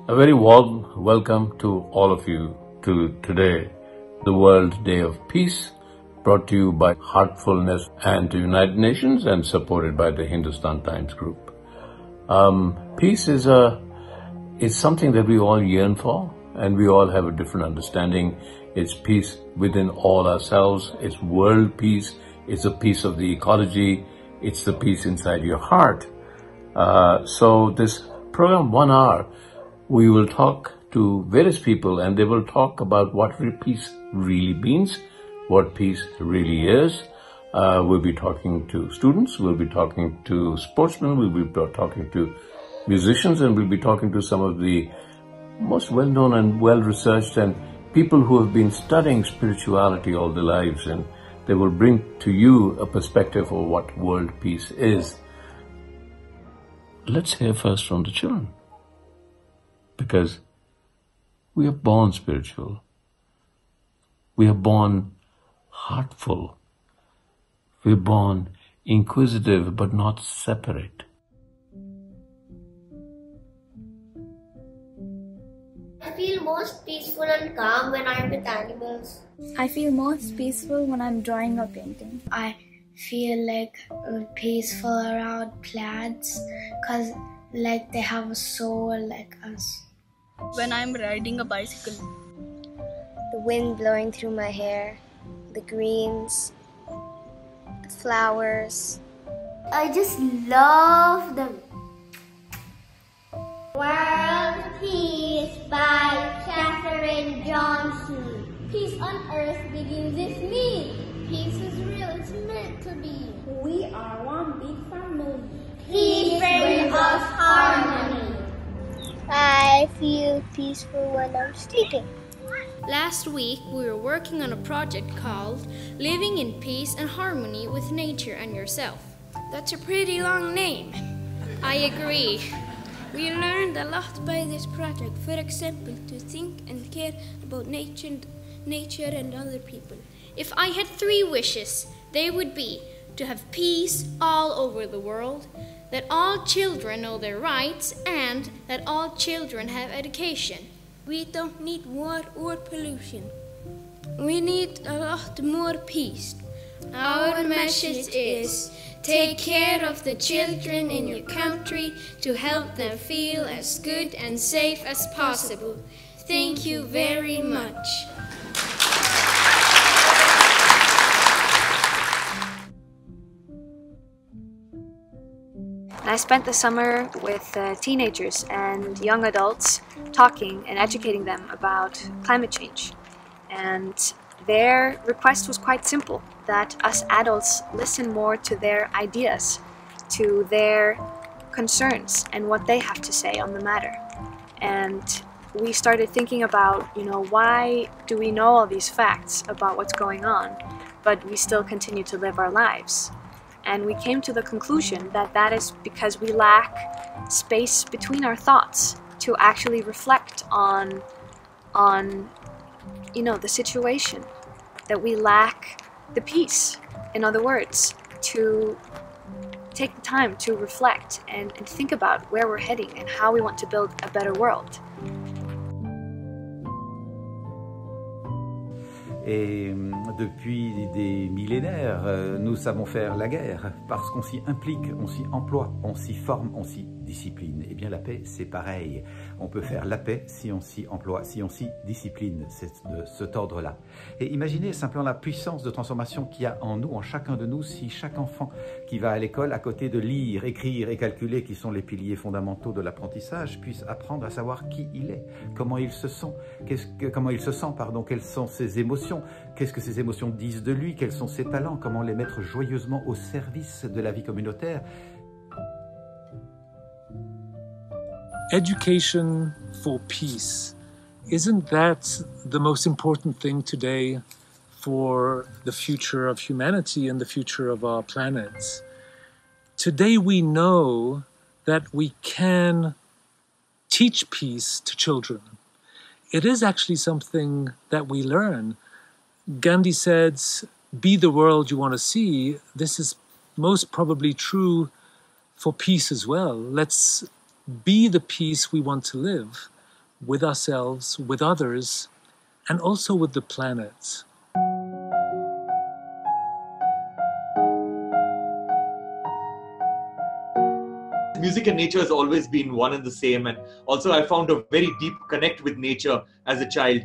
A very warm welcome to all of you to today, the World Day of Peace, brought to you by Heartfulness and the United Nations and supported by the Hindustan Times Group. Peace is something that we all yearn for, and we all have a different understanding. It's peace within all ourselves. It's world peace. It's a peace of the ecology. It's the peace inside your heart. So this program, 1 hour, we will talk to various people and they will talk about what peace really means, what peace really is. We'll be talking to students, we'll be talking to sportsmen, we'll be talking to musicians, and we'll be talking to some of the most well-known and well-researched and people who have been studying spirituality all their lives, and they will bring to you a perspective of what world peace is. Let's hear first from the children, because we are born spiritual. We are born heartful. We're born inquisitive but not separate. I feel most peaceful and calm when I'm with animals. I feel most peaceful when I'm drawing or painting. I feel like peaceful around plants because like they have a soul like us. When I'm riding a bicycle. The wind blowing through my hair, the greens, the flowers. I just love them. World Peace by Catherine Johnson. Peace on earth begins with me. Peace is real, it's meant to be. We are one big family. Peace brings us harmony. I feel peaceful when I'm sleeping. Last week, we were working on a project called Living in Peace and Harmony with Nature and Yourself. That's a pretty long name. I agree. We learned a lot by this project. For example, to think and care about nature and other people. If I had 3 wishes, they would be to have peace all over the world, that all children know their rights, and that all children have education. We don't need war or pollution. We need a lot more peace. Our message is, take care of the children in your country to help them feel as good and safe as possible. Thank you very much. I spent the summer with teenagers and young adults talking and educating them about climate change. And their request was quite simple, that us adults listen more to their ideas, to their concerns and what they have to say on the matter. And we started thinking about, why do we know all these facts about what's going on, but we still continue to live our lives? And we came to the conclusion that that is because we lack space between our thoughts to actually reflect on the situation, that we lack the peace, in other words, to take the time to reflect and think about where we're heading and how we want to build a better world. Et depuis des millénaires, nous savons faire la guerre parce qu'on s'y implique, on s'y emploie, on s'y forme, on s'y discipline. Eh bien, la paix, c'est pareil. On peut faire la paix si on s'y emploie, si on s'y discipline. C'est de cet ordre-là. Et imaginez simplement la puissance de transformation qu'il y a en nous, en chacun de nous, si chaque enfant qui va à l'école, à côté de lire, écrire et calculer, qui sont les piliers fondamentaux de l'apprentissage, puisse apprendre à savoir qui il est, comment il se sent, quelles sont ses émotions, qu'est-ce que ces émotions disent de lui, quels sont ses talents, comment les mettre joyeusement au service de la vie communautaire. Education for peace, isn't that the most important thing today for the future of humanity and the future of our planet? Today we know that we can teach peace to children. It is actually something that we learn. Gandhi said, be the world you want to see. This is most probably true for peace as well. Let's be the peace we want to live with ourselves, with others, and also with the planet. Music and nature has always been one and the same, and also I found a very deep connect with nature as a child.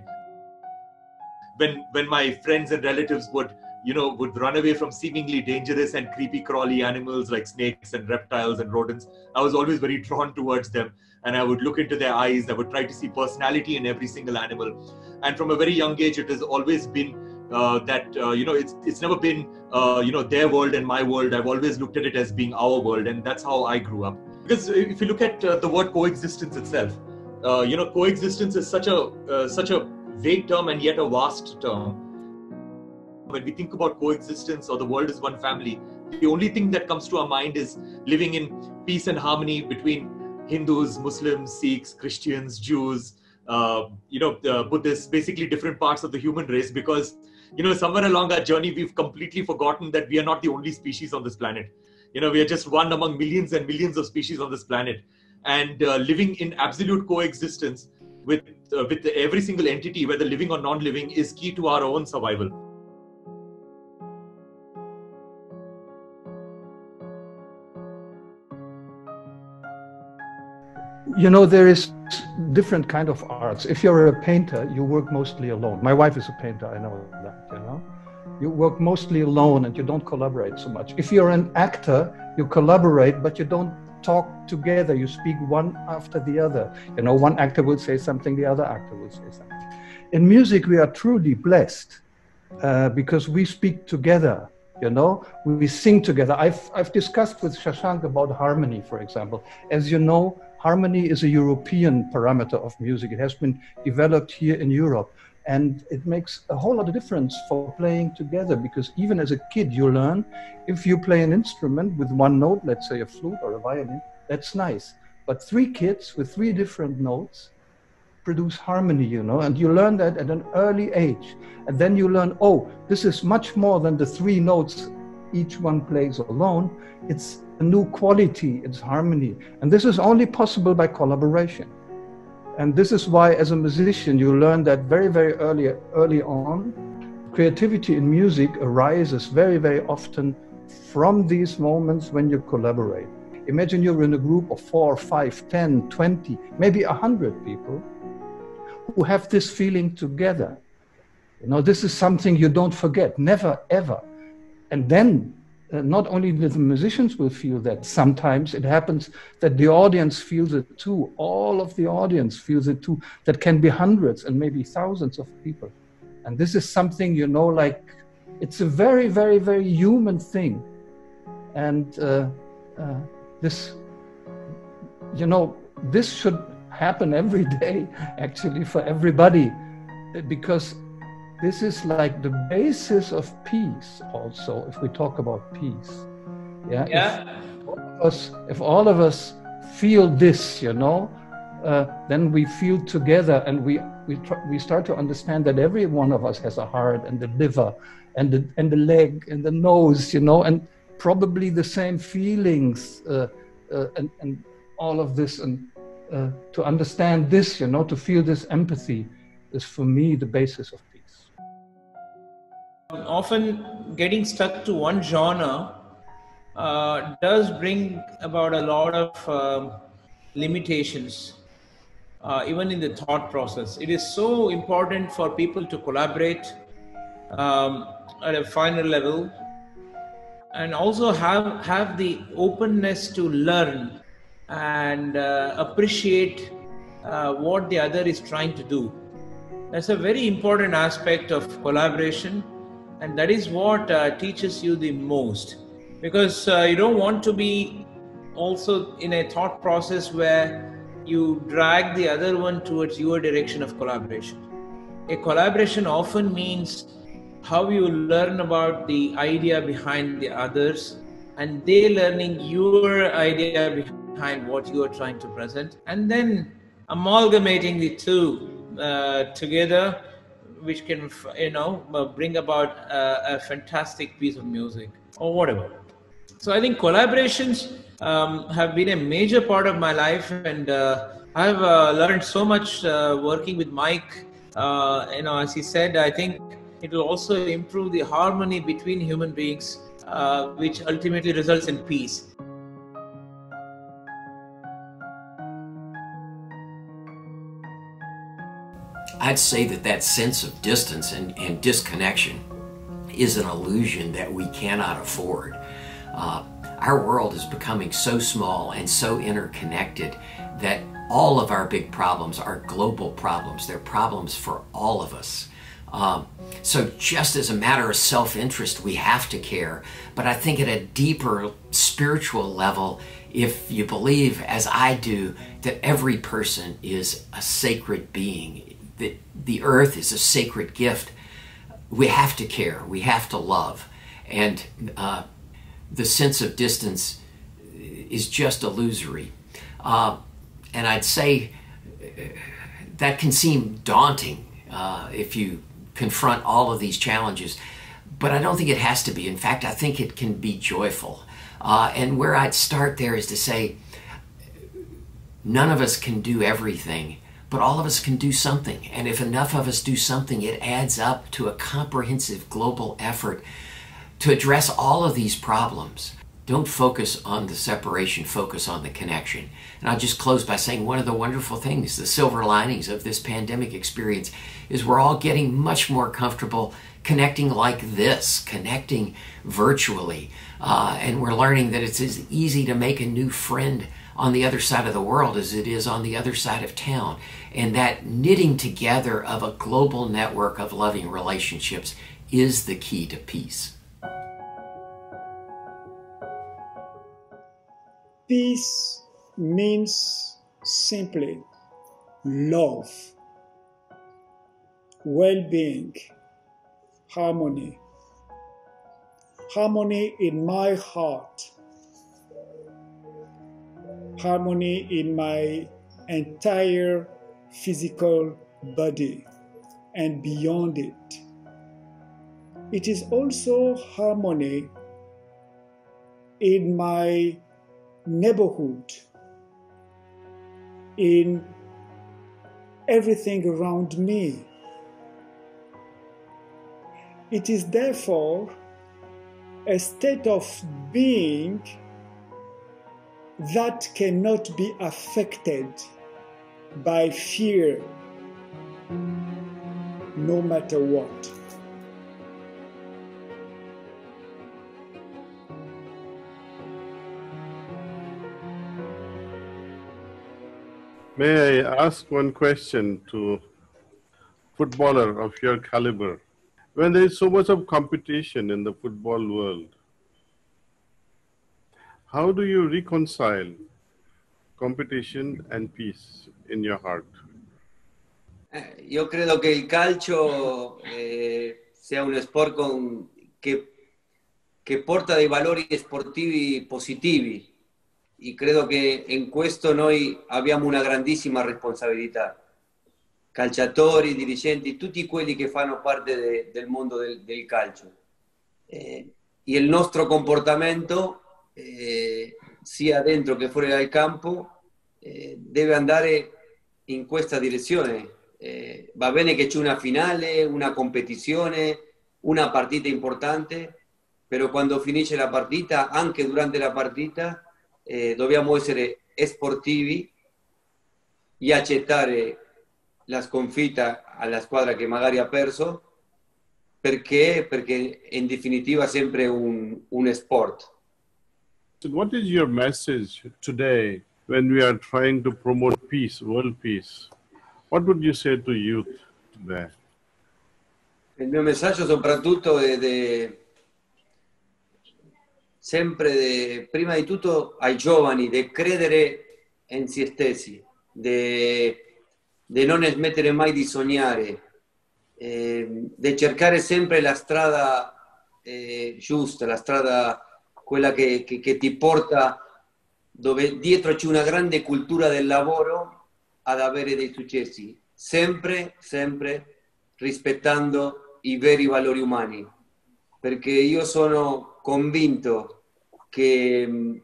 When my friends and relatives would run away from seemingly dangerous and creepy crawly animals like snakes and reptiles and rodents, I was always very drawn towards them, and I would look into their eyes. I would try to see personality in every single animal, and from a very young age it has always been it's never been their world and my world. I've always looked at it as being our world, and that's how I grew up. Because if you look at the word coexistence itself, coexistence is such a vague term and yet a vast term. When we think about coexistence or the world is one family, the only thing that comes to our mind is living in peace and harmony between Hindus, Muslims, Sikhs, Christians, Jews, Buddhists, basically different parts of the human race, because somewhere along our journey we've completely forgotten that we are not the only species on this planet. We are just one among millions and millions of species on this planet, and living in absolute coexistence with every single entity, whether living or non-living, is key to our own survival. There is different kind of arts. If you're a painter, you work mostly alone. My wife is a painter, I know that, You work mostly alone and you don't collaborate so much. If you're an actor, you collaborate, but you don't talk together. You speak one after the other. One actor will say something, the other actor will say something. In music, we are truly blessed because we speak together. We sing together. I've discussed with Shashank about harmony, for example. As you know, harmony is a European parameter of music. It has been developed here in Europe. And it makes a whole lot of difference for playing together, because even as a kid, you learn if you play an instrument with one note, let's say a flute or a violin, that's nice. But three kids with three different notes produce harmony, and you learn that at an early age. And then you learn, oh, this is much more than the three notes each one plays alone. It's a new quality, it's harmony. And this is only possible by collaboration. And this is why, as a musician, you learn that very, very early on. Creativity in music arises very, very often from these moments when you collaborate. Imagine you're in a group of 4, 5, 10, 20, maybe 100 people who have this feeling together. This is something you don't forget, never, ever. And then not only the musicians will feel that, sometimes it happens that the audience feels it too. All of the audience feels it too. That can be hundreds and maybe thousands of people. And this is something, it's a very, very, very human thing. And this should happen every day, actually, for everybody, because this is like the basis of peace also, if we talk about peace. If all of us feel this, then we feel together, and we start to understand that every one of us has a heart and the liver and the leg and the nose, and probably the same feelings and all of this. And to understand this, to feel this empathy is for me the basis of peace. Often getting stuck to one genre does bring about a lot of limitations, even in the thought process. It is so important for people to collaborate at a finer level, and also have the openness to learn and appreciate what the other is trying to do. That's a very important aspect of collaboration, and that is what teaches you the most, because you don't want to be also in a thought process where you drag the other one towards your direction of collaboration. A collaboration often means how you learn about the idea behind the others, and they learning your idea behind what you are trying to present, and then amalgamating the two together, which can bring about a fantastic piece of music or whatever. So I think collaborations have been a major part of my life, and I've learned so much working with Mike. As he said, I think it will also improve the harmony between human beings, which ultimately results in peace. I'd say that sense of distance and disconnection is an illusion that we cannot afford. Our world is becoming so small and so interconnected that all of our big problems are global problems. They're problems for all of us. So just as a matter of self-interest, we have to care. But I think at a deeper spiritual level, if you believe, as I do, that every person is a sacred being, that the earth is a sacred gift, we have to care, we have to love. And the sense of distance is just illusory. And I'd say that can seem daunting if you confront all of these challenges, but I don't think it has to be. In fact, I think it can be joyful. And where I'd start there is to say, none of us can do everything, but all of us can do something. And if enough of us do something, it adds up to a comprehensive global effort to address all of these problems. Don't focus on the separation, focus on the connection. And I'll just close by saying one of the wonderful things, the silver linings of this pandemic experience, is we're all getting much more comfortable connecting like this, connecting virtually. And we're learning that it's as easy to make a new friend on the other side of the world as it is on the other side of town. And that knitting together of a global network of loving relationships is the key to peace. Peace means simply love, well-being, harmony. Harmony in my heart, harmony in my entire physical body and beyond it. It is also harmony in my neighborhood, in everything around me. It is therefore a state of being that cannot be affected by fear, no matter what. May I ask one question to a footballer of your caliber? When there is so much of competition in the football world, how do you reconcile competition and peace in your heart? Io credo che il calcio sia uno sport che porta dei valori sportivi positivi. E credo che in questo noi abbiamo una grandissima responsabilità. Calciatori, dirigenti, tutti quelli che fanno parte del mondo del calcio. E il nostro comportamento, sia dentro che fuori dal campo, deve andare in questa direzione. Va bene che c'è una finale, una competizione, una partita importante, però quando finisce la partita, anche durante la partita, dobbiamo essere sportivi e accettare la sconfitta alla squadra che magari ha perso, perché in definitiva è sempre un sport. So what is your message today when we are trying to promote peace, world peace? What would you say to youth today? Il mio messaggio soprattutto è sempre prima di tutto ai giovani, di credere in se stessi, di non smettere mai di sognare, di cercare sempre la strada giusta, la strada quella che ti porta dove dietro c'è una grande cultura del lavoro ad avere dei successi, sempre rispettando i veri valori umani, perché io sono convinto che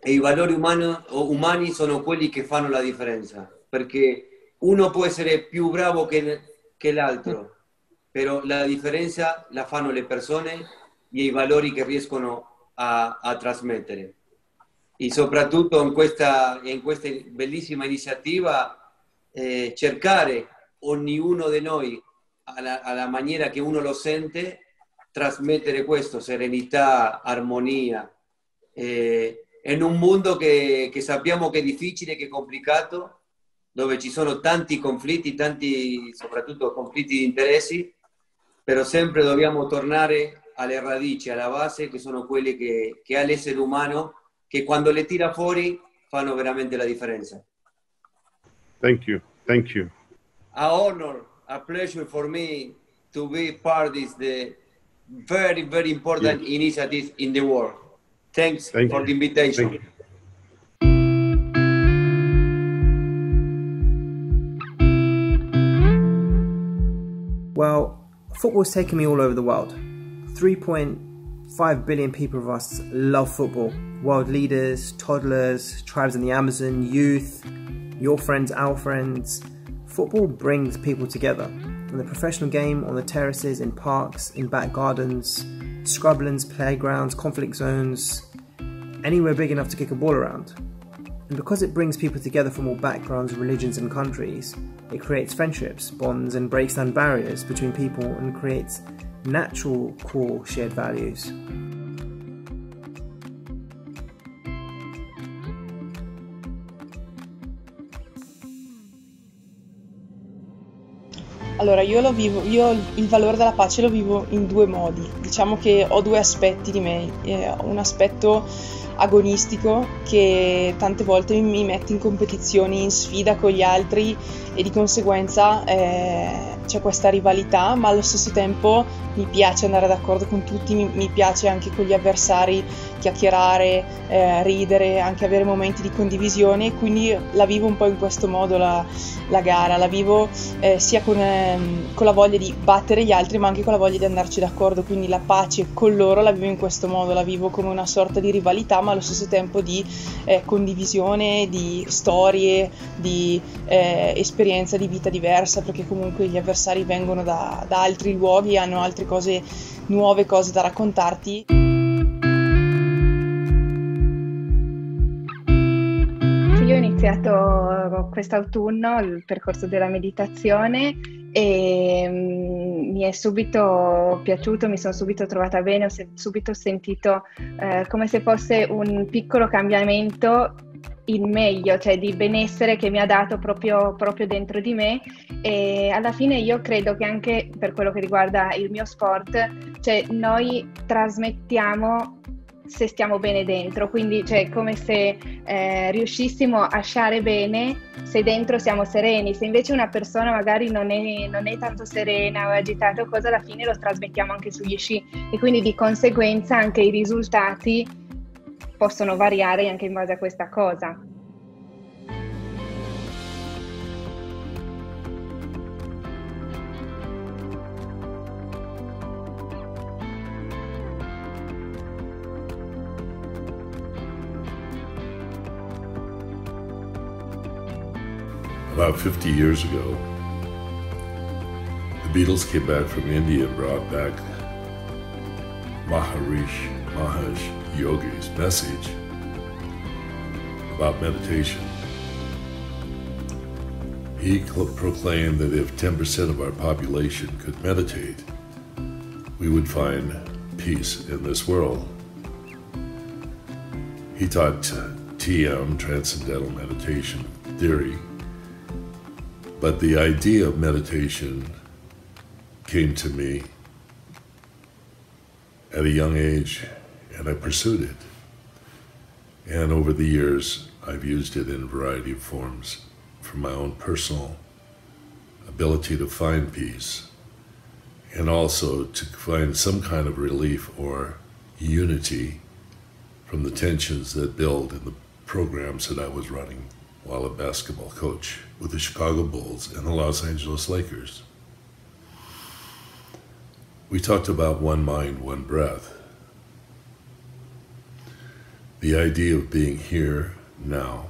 i valori umani sono quelli che fanno la differenza, perché uno può essere più bravo che l'altro, però la differenza la fanno le persone e i valori che riescono a trasmettere. E soprattutto in questa bellissima iniziativa cercare ognuno di noi alla maniera che uno lo sente, trasmettere questo, serenità, armonia, in un mondo che sappiamo che è difficile, che è complicato, dove ci sono tanti conflitti, soprattutto conflitti di interessi, però sempre dobbiamo tornare alle radici, alla base, che sono quelle che ha l'essere umano, che quando le tira fuori fanno veramente la differenza. Thank you. Thank you. A honor, a pleasure for me to be part of the very, very important initiative in the world. Thanks for the invitation. Thank you. Well, football's taken me all over the world. 3.5 billion people of us love football. World leaders, toddlers, tribes in the Amazon, youth, your friends, our friends. Football brings people together. In the professional game, on the terraces, in parks, in back gardens, scrublands, playgrounds, conflict zones, anywhere big enough to kick a ball around. And because it brings people together from all backgrounds, religions and countries, it creates friendships, bonds and breaks down barriers between people and creates natural core shared values. Allora, io il valore della pace lo vivo in due modi. Diciamo che ho due aspetti di me, un aspetto agonistico che tante volte mi mette in competizioni, in sfida con gli altri e di conseguenza c'è questa rivalità, ma allo stesso tempo mi piace andare d'accordo con tutti, mi piace anche con gli avversari chiacchierare, ridere, anche avere momenti di condivisione, quindi la vivo un po' in questo modo la gara, la vivo sia con la voglia di battere gli altri ma anche con la voglia di andarci d'accordo, quindi la pace con loro la vivo in questo modo, la vivo come una sorta di rivalità ma allo stesso tempo di condivisione, di storie, di esperienza di vita diversa, perché comunque gli avversari vengono da altri luoghi e hanno altre cose, nuove cose da raccontarti. Io ho iniziato quest'autunno il percorso della meditazione e mi è subito piaciuto, mi sono subito trovata bene, ho subito sentito come se fosse un piccolo cambiamento in meglio, cioè di benessere che mi ha dato proprio dentro di me, e alla fine io credo che anche per quello che riguarda il mio sport, cioè noi trasmettiamo se stiamo bene dentro, quindi cioè come se riuscissimo a stare bene se dentro siamo sereni. Se invece una persona magari non è tanto serena o agitata o cosa, alla fine lo trasmettiamo anche sugli sci e quindi di conseguenza anche i risultati possono variare anche in base a questa cosa. About 50 years ago, the Beatles came back from India and brought back Maharaj Yogi's message about meditation. He proclaimed that if 10% of our population could meditate, we would find peace in this world. He taught TM, Transcendental Meditation Theory, but the idea of meditation came to me at a young age, and I pursued it. And over the years, I've used it in a variety of forms for my own personal ability to find peace, and also to find some kind of relief or unity from the tensions that build in the programs that I was running while a basketball coach with the Chicago Bulls and the Los Angeles Lakers. We talked about one mind, one breath. The idea of being here now,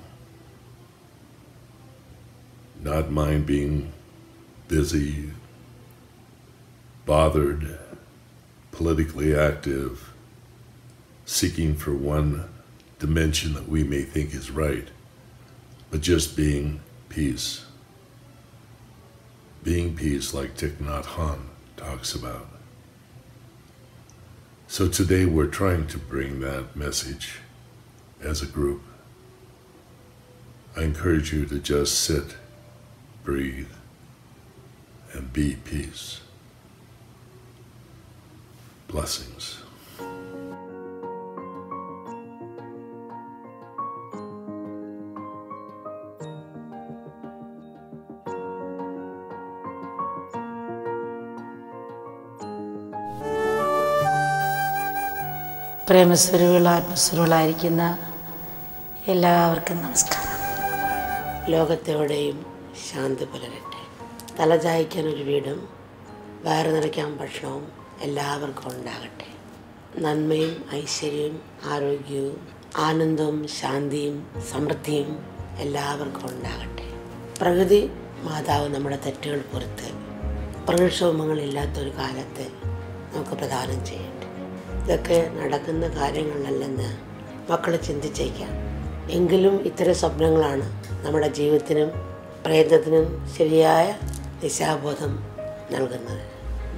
not mind being busy, bothered, politically active, seeking for one dimension that we may think is right, but just being peace. Being peace, like Thich Nhat Hanh talks about. So today we're trying to bring that message as a group. I encourage you to just sit, breathe, and be peace. Blessings. പ്രേമസ്വരൂപ ആത്മസ്വരൂപങ്ങളായിരിക്കുന്ന എല്ലാവർക്കും നമസ്കാരം. ലോകത്തെവിടെയും ശാന്തി പുലരട്ടെ. തലചായ്ക്കാൻ ഒരു വീടും വയറ് നിറയ്ക്കാൻ ഭക്ഷണവും എല്ലാവർക്കും ഉണ്ടാകട്ടെ. നന്മയും ഐശ്വര്യവും ആരോഗ്യവും ആനന്ദവും ശാന്തിയും സമൃദ്ധിയും എല്ലാവർക്കും ഉണ്ടാകട്ടെ. പ്രകൃതി മാതാവ് നമ്മുടെ തെറ്റുകൾ പുറത്ത് പ്രകൃതിക്ഷോഭങ്ങളില്ലാത്തൊരു കാലത്ത് നമുക്ക് പ്രദാനം ചെയ്യട്ടെ. ഇതൊക്കെ നടക്കുന്ന കാര്യങ്ങളല്ലെന്ന് മക്കൾ ചിന്തിച്ചേക്കാം. എങ്കിലും ഇത്തരം സ്വപ്നങ്ങളാണ് നമ്മുടെ ജീവിതത്തിനും പ്രയത്നത്തിനും ശരിയായ ദിശാബോധം നൽകുന്നത്.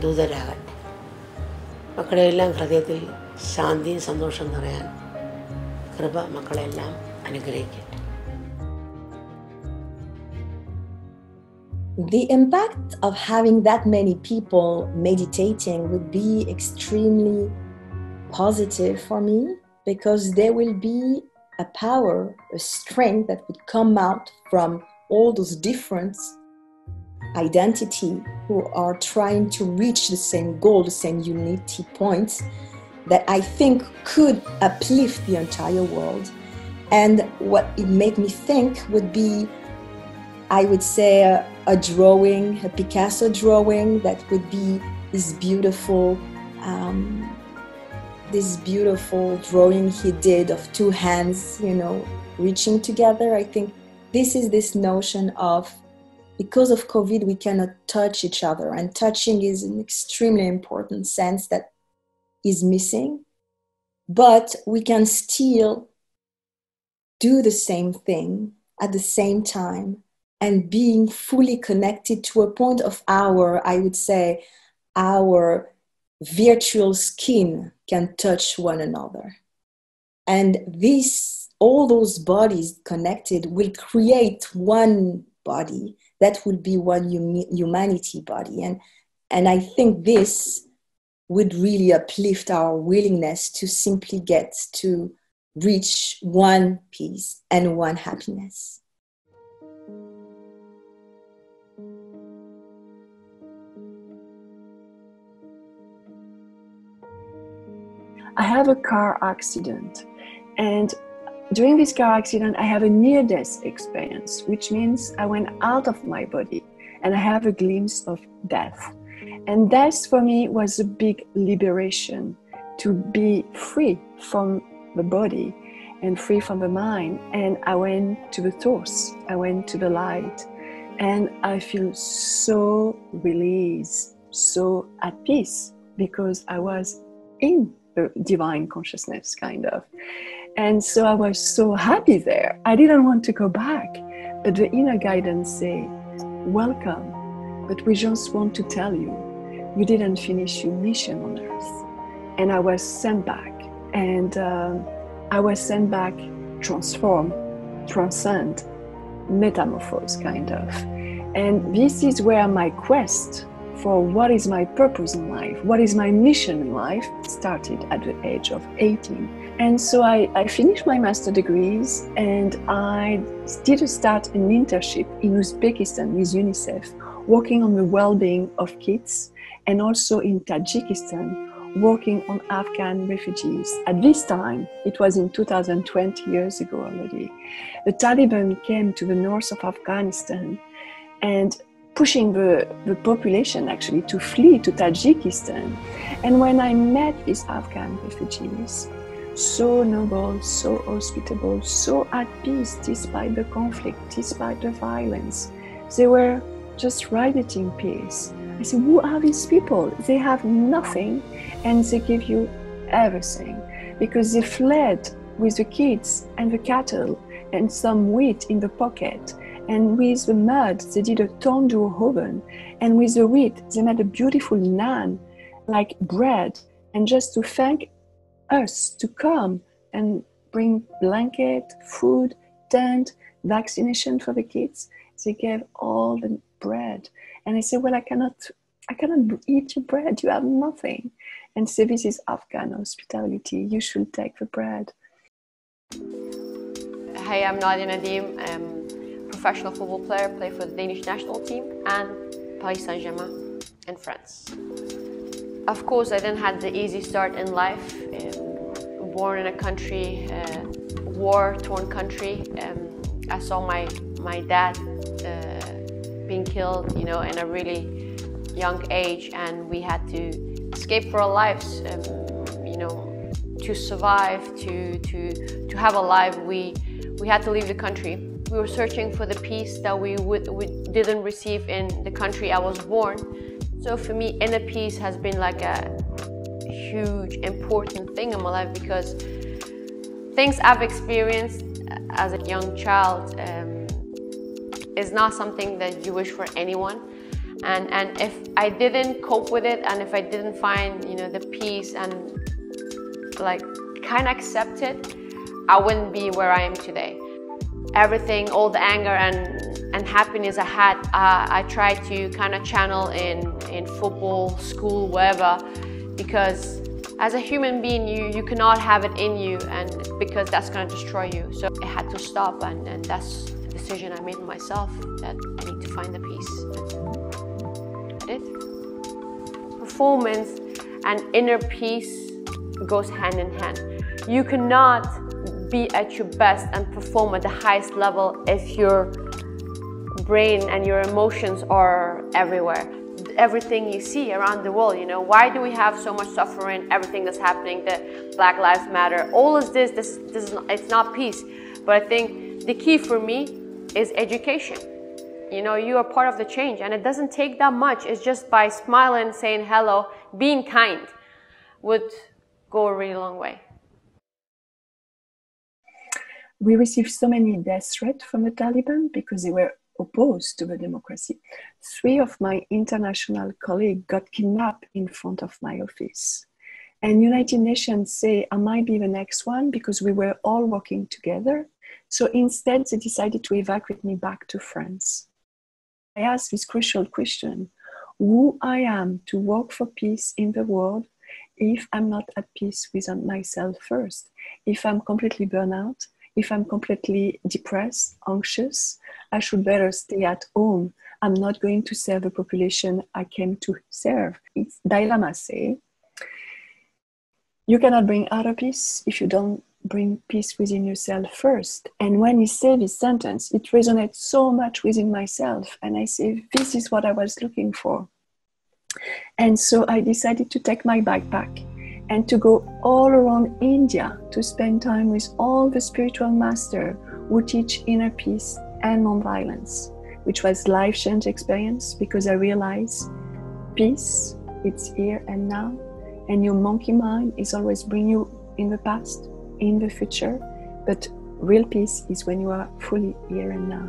ദൂതരാകട്ടെ. മക്കളെല്ലാം ഹൃദയത്തിൽ ശാന്തിയും സന്തോഷം നിറയാൻ കൃപ മക്കളെല്ലാം അനുഗ്രഹിക്കട്ടെ. The impact of having that many people meditating would be extremely positive for me, because there will be a power, a strength that would come out from all those different identity who are trying to reach the same goal, the same unity points, that I think could uplift the entire world. And what it made me think would be, I would say, a drawing, a Picasso drawing, that would be this beautiful drawing he did of two hands, reaching together. I think this is this notion of, because of COVID, we cannot touch each other, and touching is an extremely important sense that is missing, but we can still do the same thing at the same time, and being fully connected to a point of our virtual skin can touch one another. And all those bodies connected will create one body that will be one humanity body. And I think this would really uplift our willingness to simply get to reach one peace and one happiness. I have a car accident, and during this car accident I have a near-death experience, which means I went out of my body and I have a glimpse of death. And death for me was a big liberation, to be free from the body and free from the mind. And I went to the source, I went to the light, and I feel so released, so at peace, because I was in the divine consciousness, kind of. And so I was so happy there. I didn't want to go back, but the inner guidance said, welcome, but we just want to tell you, you didn't finish your mission on Earth. And I was sent back, and I was sent back transformed, transcend, metamorphose, kind of. And this is where my quest for what is my purpose in life, what is my mission in life, started at the age of 18. And so I finished my master's degrees, and I did start an internship in Uzbekistan with UNICEF, working on the well-being of kids, and also in Tajikistan, working on Afghan refugees. At this time, it was in 2020 years ago already, the Taliban came to the north of Afghanistan and pushing the population actually to flee to Tajikistan. And when I met these Afghan refugees, so noble, so hospitable, so at peace despite the conflict, despite the violence, they were just radiating peace. I said, who are these people? They have nothing and they give you everything, because they fled with the kids and the cattle and some wheat in the pocket. And with the mud, they did a tandoor oven. And with the wheat, they made a beautiful naan, like bread. And just to thank us to come and bring blanket, food, tent, vaccination for the kids, they gave all the bread. And I said, well, I cannot eat your bread. You have nothing. And so this is Afghan hospitality. You should take the bread. Hey, I'm Nadia Nadim. I'm a professional football player, play for the Danish national team and Paris Saint-Germain in France. Of course, I didn't have the easy start in life. Born in a country, war-torn country. I saw my dad being killed, in a really young age, and we had to escape for our lives. To survive, to have a life, we had to leave the country. We were searching for the peace that we didn't receive in the country I was born. So for me, inner peace has been like a huge, important thing in my life, because things I've experienced as a young child is not something that you wish for anyone. And if I didn't cope with it, and if I didn't find, the peace and like kind of accept it, I wouldn't be where I am today. Everything, all the anger and happiness I had, I tried to kind of channel in football, school, wherever, because as a human being, you cannot have it in you, and because that's going to destroy you. So it had to stop, and that's the decision I made for myself, that I need to find the peace. I did. Performance and inner peace goes hand in hand. You cannot be at your best and perform at the highest level if your brain and your emotions are everywhere. Everything you see around the world, why do we have so much suffering? Everything that's happening, the Black Lives Matter, all of this is not, it's not peace. But I think the key for me is education. You are part of the change, and it doesn't take that much. It's just by smiling, saying hello, being kind would go a really long way. We received so many death threats from the Taliban because they were opposed to the democracy. 3 of my international colleagues got kidnapped in front of my office. And United Nations say I might be the next one because we were all working together. So instead, they decided to evacuate me back to France. I asked this crucial question: who I am to work for peace in the world if I'm not at peace with myself first? If I'm completely burnt out, if I'm completely depressed, anxious, I should better stay at home. I'm not going to serve the population I came to serve. It's Dalai Lama say, you cannot bring outer peace if you don't bring peace within yourself first. And when he said this sentence, it resonates so much within myself. And I say, this is what I was looking for. And so I decided to take my backpack and to go all around India to spend time with all the spiritual masters who teach inner peace and non-violence, which was a life-changing experience, because I realized peace, it's here and now, and your monkey mind is always bringing you in the past, in the future, but real peace is when you are fully here and now.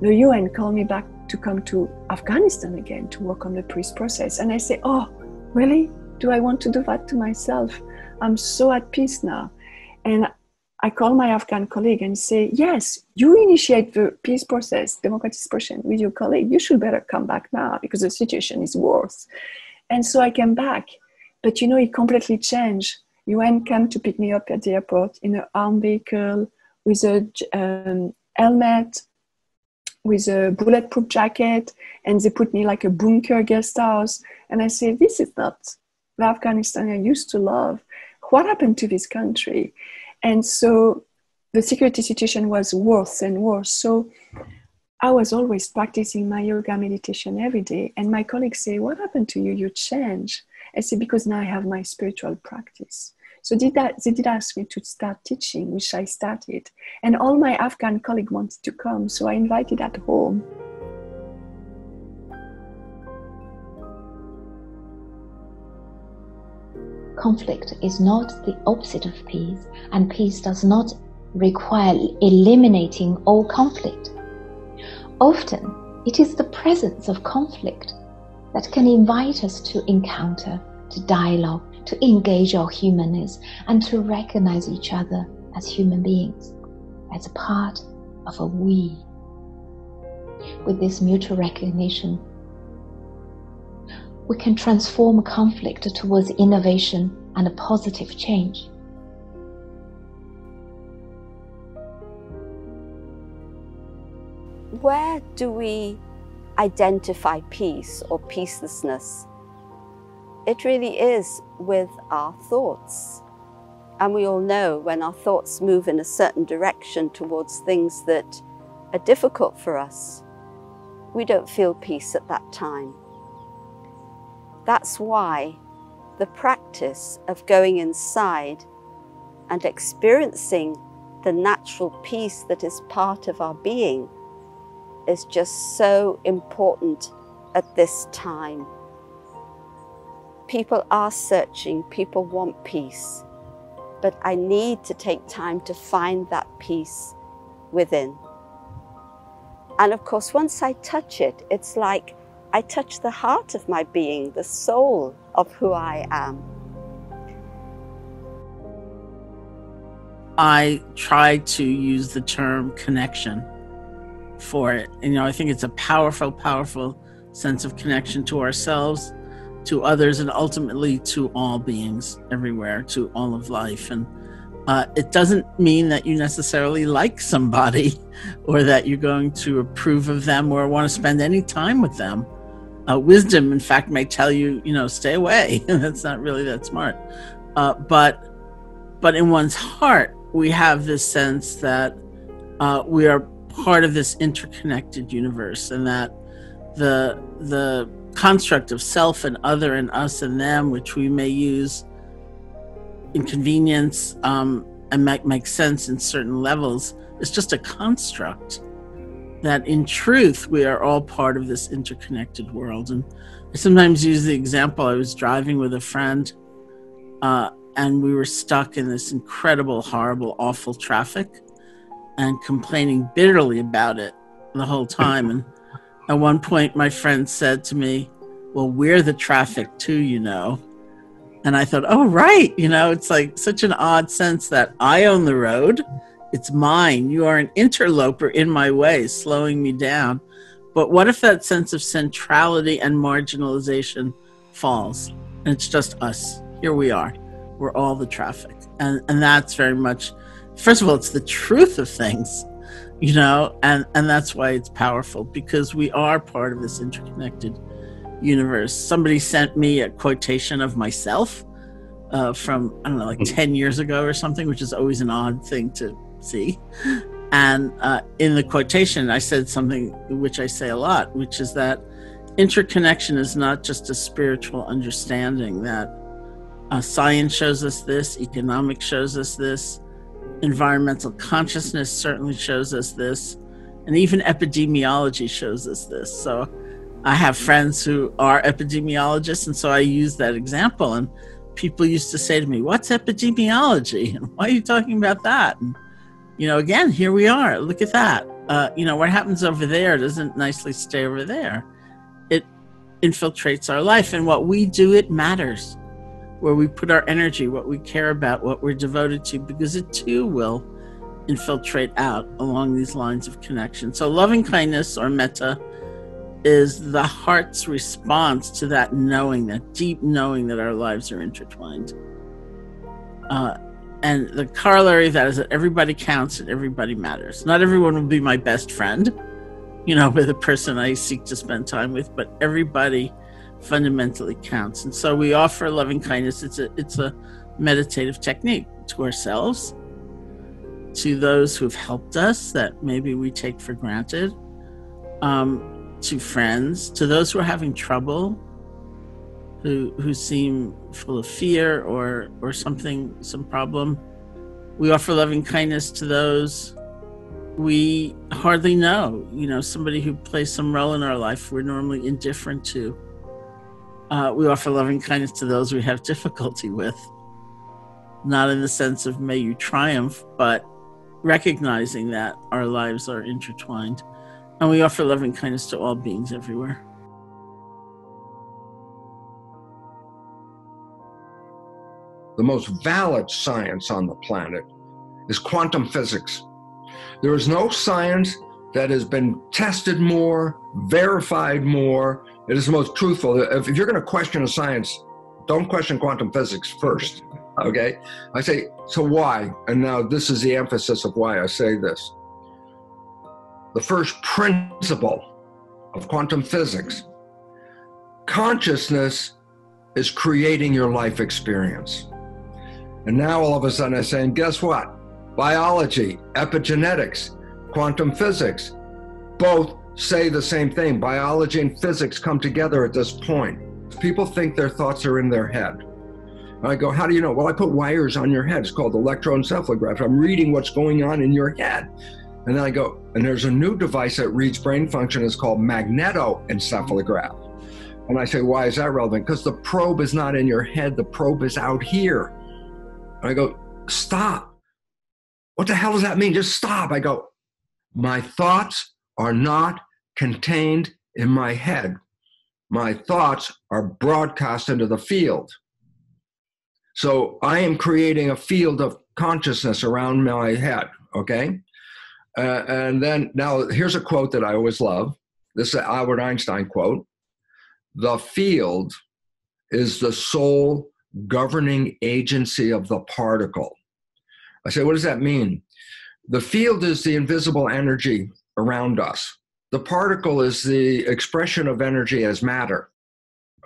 the UN called me back to come to Afghanistan again to work on the peace process. And I say, oh, really? Do I want to do that to myself? I'm so at peace now. And I call my Afghan colleague and say, yes, you initiate the peace process, democratization with your colleague. You should better come back now because the situation is worse. And so I came back. But you know, it completely changed. UN came to pick me up at the airport in an armed vehicle with a helmet, with a bulletproof jacket, and they put me like a bunker guest house. And I say, this is not the Afghanistan I used to love. What happened to this country? And so the security situation was worse and worse. So I was always practicing my yoga meditation every day. And my colleagues say, what happened to you? You changed. I say, because now I have my spiritual practice. So they did ask me to start teaching, which I started. And all my Afghan colleagues wanted to come, so I invited at home. Conflict is not the opposite of peace, and peace does not require eliminating all conflict. Often, it is the presence of conflict that can invite us to encounter, to dialogue, to engage our humanness, and to recognize each other as human beings, as a part of a we. With this mutual recognition, we can transform a conflict towards innovation and a positive change. Where do we identify peace or peacelessness? It really is with our thoughts. And we all know when our thoughts move in a certain direction towards things that are difficult for us, we don't feel peace at that time. That's why the practice of going inside and experiencing the natural peace that is part of our being is just so important at this time. People are searching, people want peace, but I need to take time to find that peace within. And of course, once I touch it, it's like I touch the heart of my being, the soul of who I am. I try to use the term connection for it. And, I think it's a powerful, powerful sense of connection to ourselves, to others, and ultimately to all beings everywhere, to all of life. And it doesn't mean that you necessarily like somebody or that you're going to approve of them or want to spend any time with them. Wisdom, in fact, may tell you, stay away. That's not really that smart. But in one's heart, we have this sense that we are part of this interconnected universe, and that the construct of self and other and us and them, which we may use in convenience and make sense in certain levels, is just a construct. That in truth, we are all part of this interconnected world. And I sometimes use the example, I was driving with a friend and we were stuck in this incredible, horrible, awful traffic and complaining bitterly about it the whole time. And at one point, my friend said to me, well, we're the traffic too, And I thought, oh, right. It's like such an odd sense that I own the road. It's mine. You are an interloper in my way, slowing me down. But what if that sense of centrality and marginalization falls? And it's just us. Here we are. We're all the traffic. And that's very much, first of all, it's the truth of things, and that's why it's powerful, because we are part of this interconnected universe. Somebody sent me a quotation of myself from, 10 years ago or something, which is always an odd thing to see. And in the quotation, I said something which I say a lot, which is that interconnection is not just a spiritual understanding, that science shows us this, economics shows us this, environmental consciousness certainly shows us this, and even epidemiology shows us this. So I have friends who are epidemiologists, and so I use that example. And people used to say to me, what's epidemiology? And why are you talking about that? And, again, here we are. Look at that. what happens over there doesn't nicely stay over there. It infiltrates our life, and what we do, it matters. Where we put our energy, what we care about, what we're devoted to, because it too will infiltrate out along these lines of connection. So loving kindness, or metta, is the heart's response to that knowing, that deep knowing that our lives are intertwined. And the corollary of that is that everybody counts and everybody matters. Not everyone will be my best friend, with the person I seek to spend time with, but everybody fundamentally counts. And so we offer loving kindness. It's a meditative technique to ourselves, to those who've helped us that maybe we take for granted, to friends, to those who are having trouble, who seem full of fear or some problem. We offer loving kindness to those we hardly know, somebody who plays some role in our life we're normally indifferent to. We offer loving kindness to those we have difficulty with, not in the sense of may you triumph, but recognizing that our lives are intertwined. And we offer loving kindness to all beings everywhere. The most valid science on the planet is quantum physics. There is no science that has been tested more, verified more. It is the most truthful. If you're going to question a science, don't question quantum physics first, okay? I say, so why? And now this is the emphasis of why I say this. The first principle of quantum physics, consciousness is creating your life experience. And now all of a sudden I'm saying, guess what? Biology, epigenetics, quantum physics, both say the same thing. Biology and physics come together at this point. People think their thoughts are in their head. And I go, how do you know? Well, I put wires on your head. It's called electroencephalograph. I'm reading what's going on in your head. And then I go, and there's a new device that reads brain function. It's called magnetoencephalograph. And I say, why is that relevant? Because the probe is not in your head. The probe is out here. And I go, stop. What the hell does that mean? Just stop. I go, my thoughts are not contained in my head. My thoughts are broadcast into the field. So I am creating a field of consciousness around my head, okay? And then, now here's a quote that I always love. This is an Albert Einstein quote. The field is the sole governing agency of the particle. I say, what does that mean? The field is the invisible energy around us. The particle is the expression of energy as matter,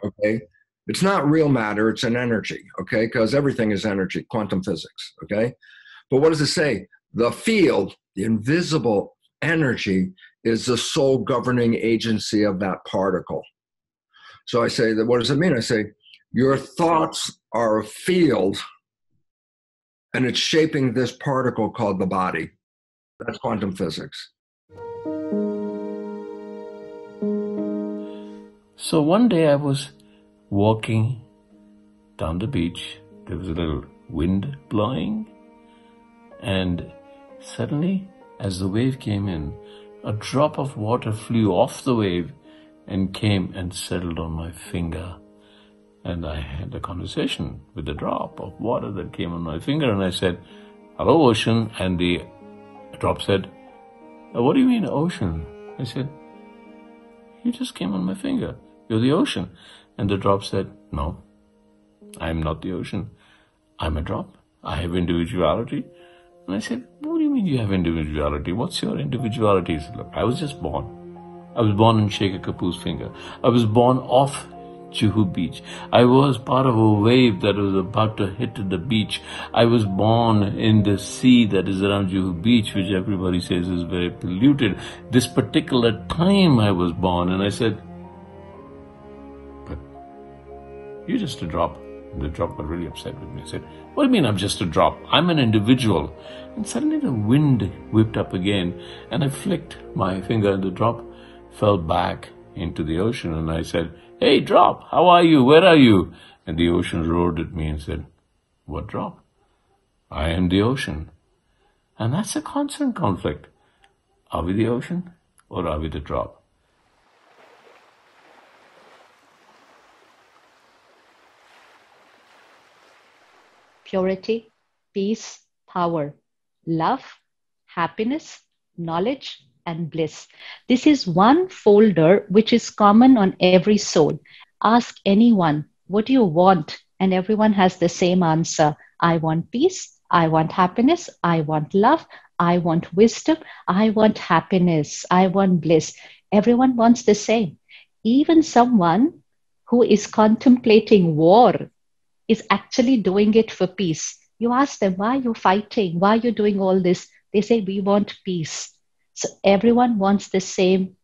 okay? It's not real matter, it's an energy, okay? Because everything is energy, quantum physics, okay? But what does it say? The field, the invisible energy, is the sole governing agency of that particle. So I say, that. What does it mean? I say, your thoughts are a field, and it's shaping this particle called the body. That's quantum physics. So one day I was walking down the beach. There was a little wind blowing. And suddenly, as the wave came in, a drop of water flew off the wave and came and settled on my finger. And I had a conversation with the drop of water that came on my finger. And I said, hello, ocean. And the drop said, what do you mean, ocean? I said, you just came on my finger. You're the ocean. And the drop said, no, I'm not the ocean. I'm a drop. I have individuality. And I said, what do you mean you have individuality? What's your individuality? He said, look, I was just born. I was born in Sheikh Kapoor's finger. I was born off Juhu Beach. I was part of a wave that was about to hit the beach. I was born in the sea that is around Juhu Beach, which everybody says is very polluted. This particular time I was born, and I said, but you're just a drop. And the drop got really upset with me. I said, what do you mean I'm just a drop? I'm an individual. And suddenly the wind whipped up again, and I flicked my finger, and the drop fell back into the ocean. And I said, hey, drop, how are you? Where are you? And the ocean roared at me and said, what drop? I am the ocean. And that's a constant conflict. Are we the ocean or are we the drop? Purity, peace, power, love, happiness, knowledge, and bliss. This is one folder which is common on every soul. Ask anyone, what do you want? And everyone has the same answer. I want peace, I want happiness, I want love, I want wisdom, I want happiness, I want bliss. Everyone wants the same. Even someone who is contemplating war is actually doing it for peace. You ask them, why are you fighting? Why are you doing all this? They say, we want peace. So everyone wants the same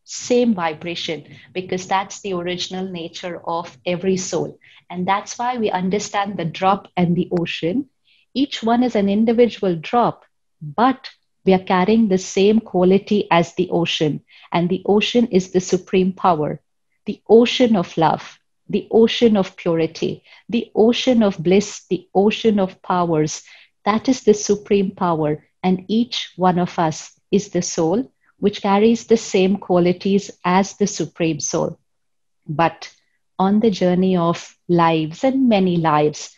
vibration, because that's the original nature of every soul. And that's why we understand the drop and the ocean. Each one is an individual drop, but we are carrying the same quality as the ocean. And the ocean is the supreme power, the ocean of love, the ocean of purity, the ocean of bliss, the ocean of powers. That is the supreme power. And each one of us is the soul, which carries the same qualities as the supreme soul. But on the journey of lives and many lives,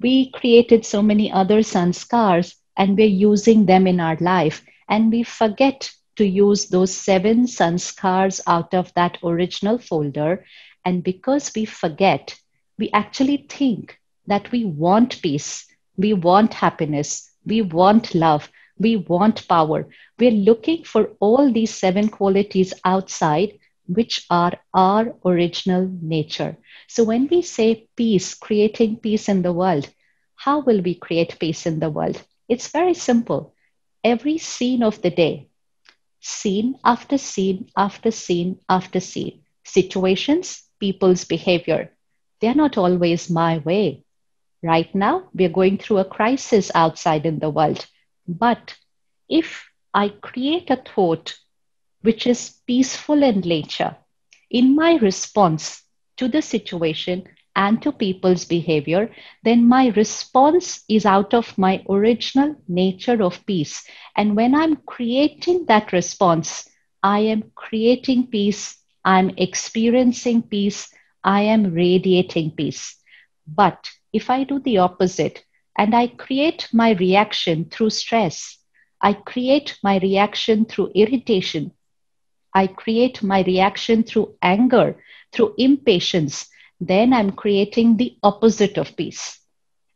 we created so many other sanskars, and we're using them in our life. And we forget to use those 7 sanskars out of that original folder. And because we forget, we actually think that we want peace, we want happiness, we want love, we want power. We're looking for all these 7 qualities outside, which are our original nature. So when we say peace, creating peace in the world, how will we create peace in the world? It's very simple. Every scene of the day, scene after scene after scene after scene, situations, people's behavior, they're not always my way. Right now, we're going through a crisis outside in the world. But if I create a thought which is peaceful in nature, in my response to the situation and to people's behavior, then my response is out of my original nature of peace. And when I'm creating that response, I am creating peace, I'm experiencing peace, I am radiating peace. But if I do the opposite and I create my reaction through stress, I create my reaction through irritation, I create my reaction through anger, through impatience, then I'm creating the opposite of peace.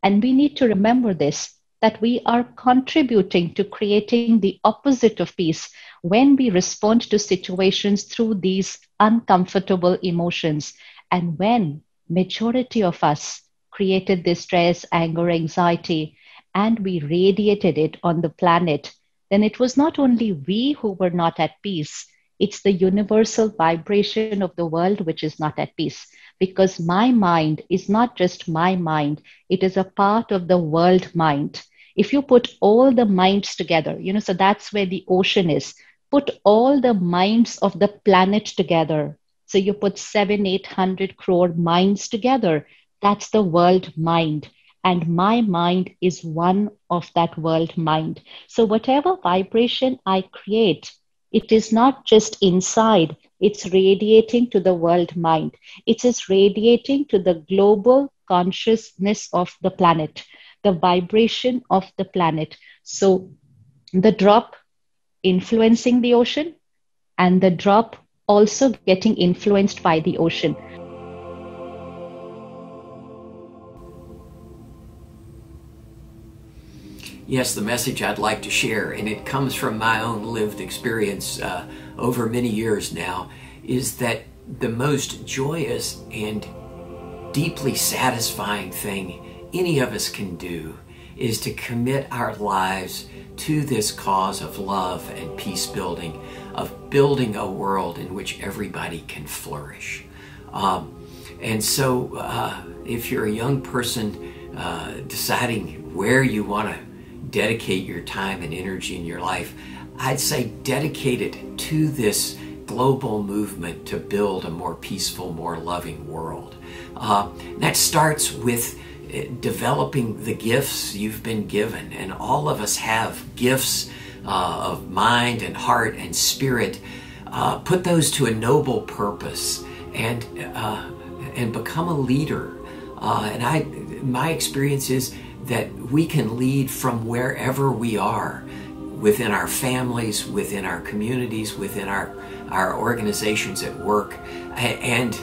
And we need to remember this, that we are contributing to creating the opposite of peace when we respond to situations through these uncomfortable emotions. And when majority of us created this stress, anger, anxiety, and we radiated it on the planet, then it was not only we who were not at peace, it's the universal vibration of the world which is not at peace. Because my mind is not just my mind, it is a part of the world mind. If you put all the minds together, so that's where the ocean is. Put all the minds of the planet together. So you put 700-800 crore minds together. That's the world mind. And my mind is one of that world mind. So whatever vibration I create, it is not just inside, it's radiating to the world mind. It is radiating to the global consciousness of the planet, the vibration of the planet. So the drop influencing the ocean, and the drop also getting influenced by the ocean. Yes, the message I'd like to share, and it comes from my own lived experience over many years now, is that the most joyous and deeply satisfying thing any of us can do is to commit our lives to this cause of love and peace building, of building a world in which everybody can flourish. And so if you're a young person deciding where you want to dedicate your time and energy in your life, I'd say dedicate it to this global movement to build a more peaceful, more loving world. That starts with developing the gifts you've been given, and all of us have gifts of mind and heart and spirit, put those to a noble purpose and become a leader. My experience is that we can lead from wherever we are, within our families, within our communities, within our organizations at work, and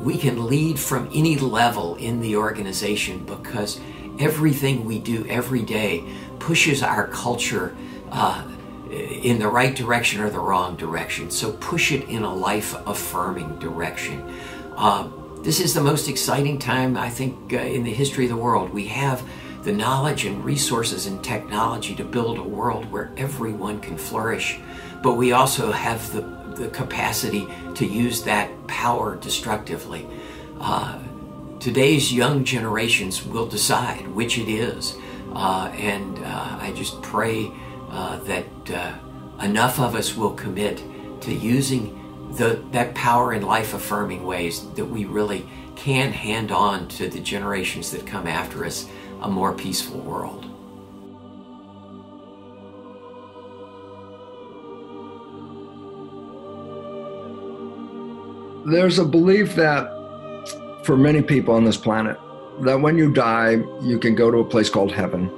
we can lead from any level in the organization, because everything we do every day pushes our culture in the right direction or the wrong direction. So push it in a life-affirming direction. This is the most exciting time, I think, in the history of the world. We have the knowledge and resources and technology to build a world where everyone can flourish, but we also have the capacity to use that power destructively. Today's young generations will decide which it is, and I just pray that enough of us will commit to using that power in life-affirming ways that we really can hand on to the generations that come after us a more peaceful world. There's a belief that for many people on this planet, that when you die, you can go to a place called heaven.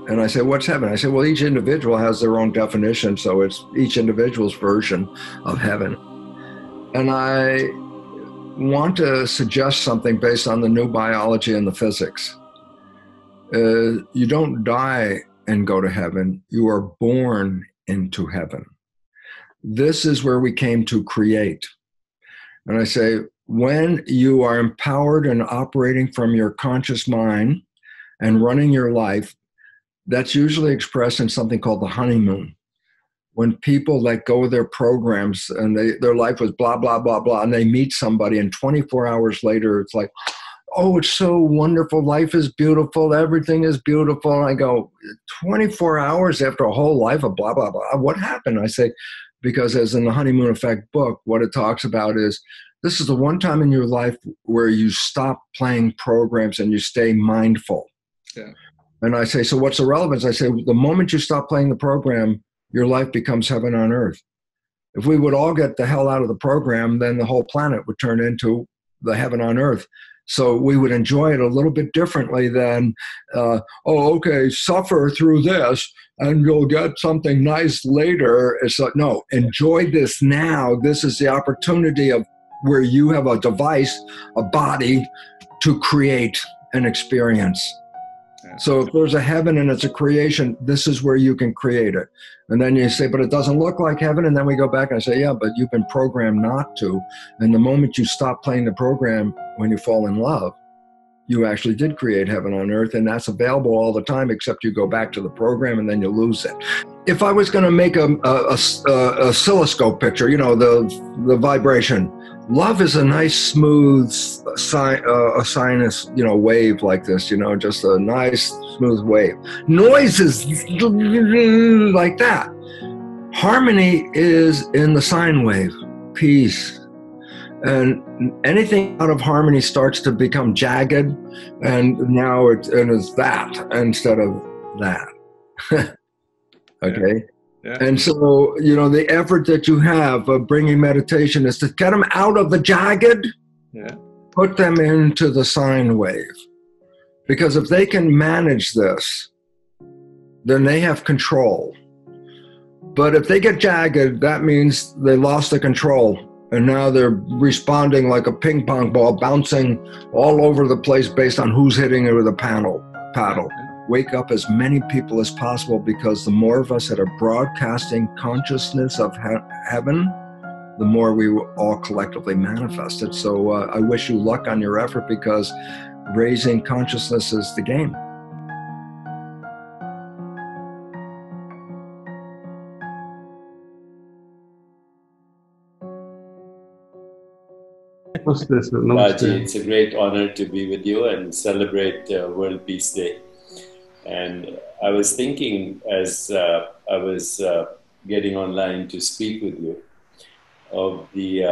And I say, what's heaven? I say, well, each individual has their own definition, so it's each individual's version of heaven. And I want to suggest something based on the new biology and the physics. You don't die and go to heaven. You are born into heaven. This is where we came to create. And I say, when you are empowered and operating from your conscious mind and running your life, that's usually expressed in something called the honeymoon. When people let go of their programs and their life was blah, blah, blah, blah, and they meet somebody and 24 hours later, it's like, oh, it's so wonderful. Life is beautiful. Everything is beautiful. And I go, 24 hours after a whole life of blah, blah, blah. What happened? I say, because as in the Honeymoon Effect book, what it talks about is this is the one time in your life where you stop playing programs and you stay mindful. Yeah. And I say, so what's the relevance? I say, the moment you stop playing the program, your life becomes heaven on earth. If we would all get the hell out of the program, then the whole planet would turn into the heaven on earth. So we would enjoy it a little bit differently than, okay, suffer through this and you'll get something nice later. It's like, no, enjoy this now. This is the opportunity of where you have a device, a body to create an experience. So if there's a heaven and it's a creation, this is where you can create it. And then you say, but it doesn't look like heaven. And then we go back and I say, yeah, but you've been programmed not to. And the moment you stop playing the program, when you fall in love, you actually did create heaven on earth. And that's available all the time, except you go back to the program and then you lose it. If I was going to make a oscilloscope picture, you know, the vibration, love is a nice, smooth sinus, you know, wave like this, you know, just a nice, smooth wave. Noise is like that. Harmony is in the sine wave, peace. And anything out of harmony starts to become jagged, and now it's that instead of that. Okay? Yeah. And so, you know, the effort that you have of bringing meditation is to get them out of the jagged, put them into the sine wave. Because if they can manage this, then they have control. But if they get jagged, that means they lost the control. And now they're responding like a ping pong ball, bouncing all over the place based on who's hitting it with a paddle. Wake up as many people as possible, because the more of us that are broadcasting consciousness of heaven, the more we will all collectively manifest it. So I wish you luck on your effort, because raising consciousness is the game. Raji, it's a great honor to be with you and celebrate World Peace Day. And I was thinking, as I was getting online to speak with you, of the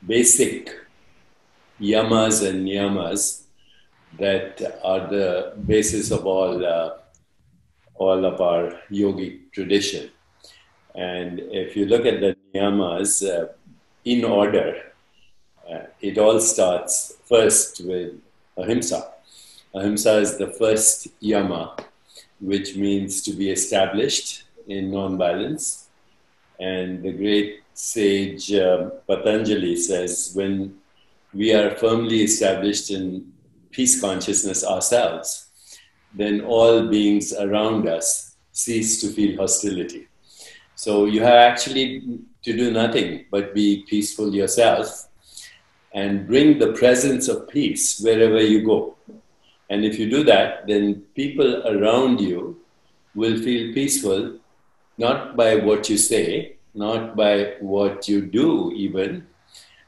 basic yamas and niyamas that are the basis of all all of our yogic tradition. And if you look at the niyamas in order, it all starts first with ahimsa. Ahimsa is the first yama, which means to be established in non-violence. And the great sage Patanjali says, when we are firmly established in peace consciousness ourselves, then all beings around us cease to feel hostility. So you have actually to do nothing but be peaceful yourself and bring the presence of peace wherever you go. And if you do that, then people around you will feel peaceful, not by what you say, not by what you do even,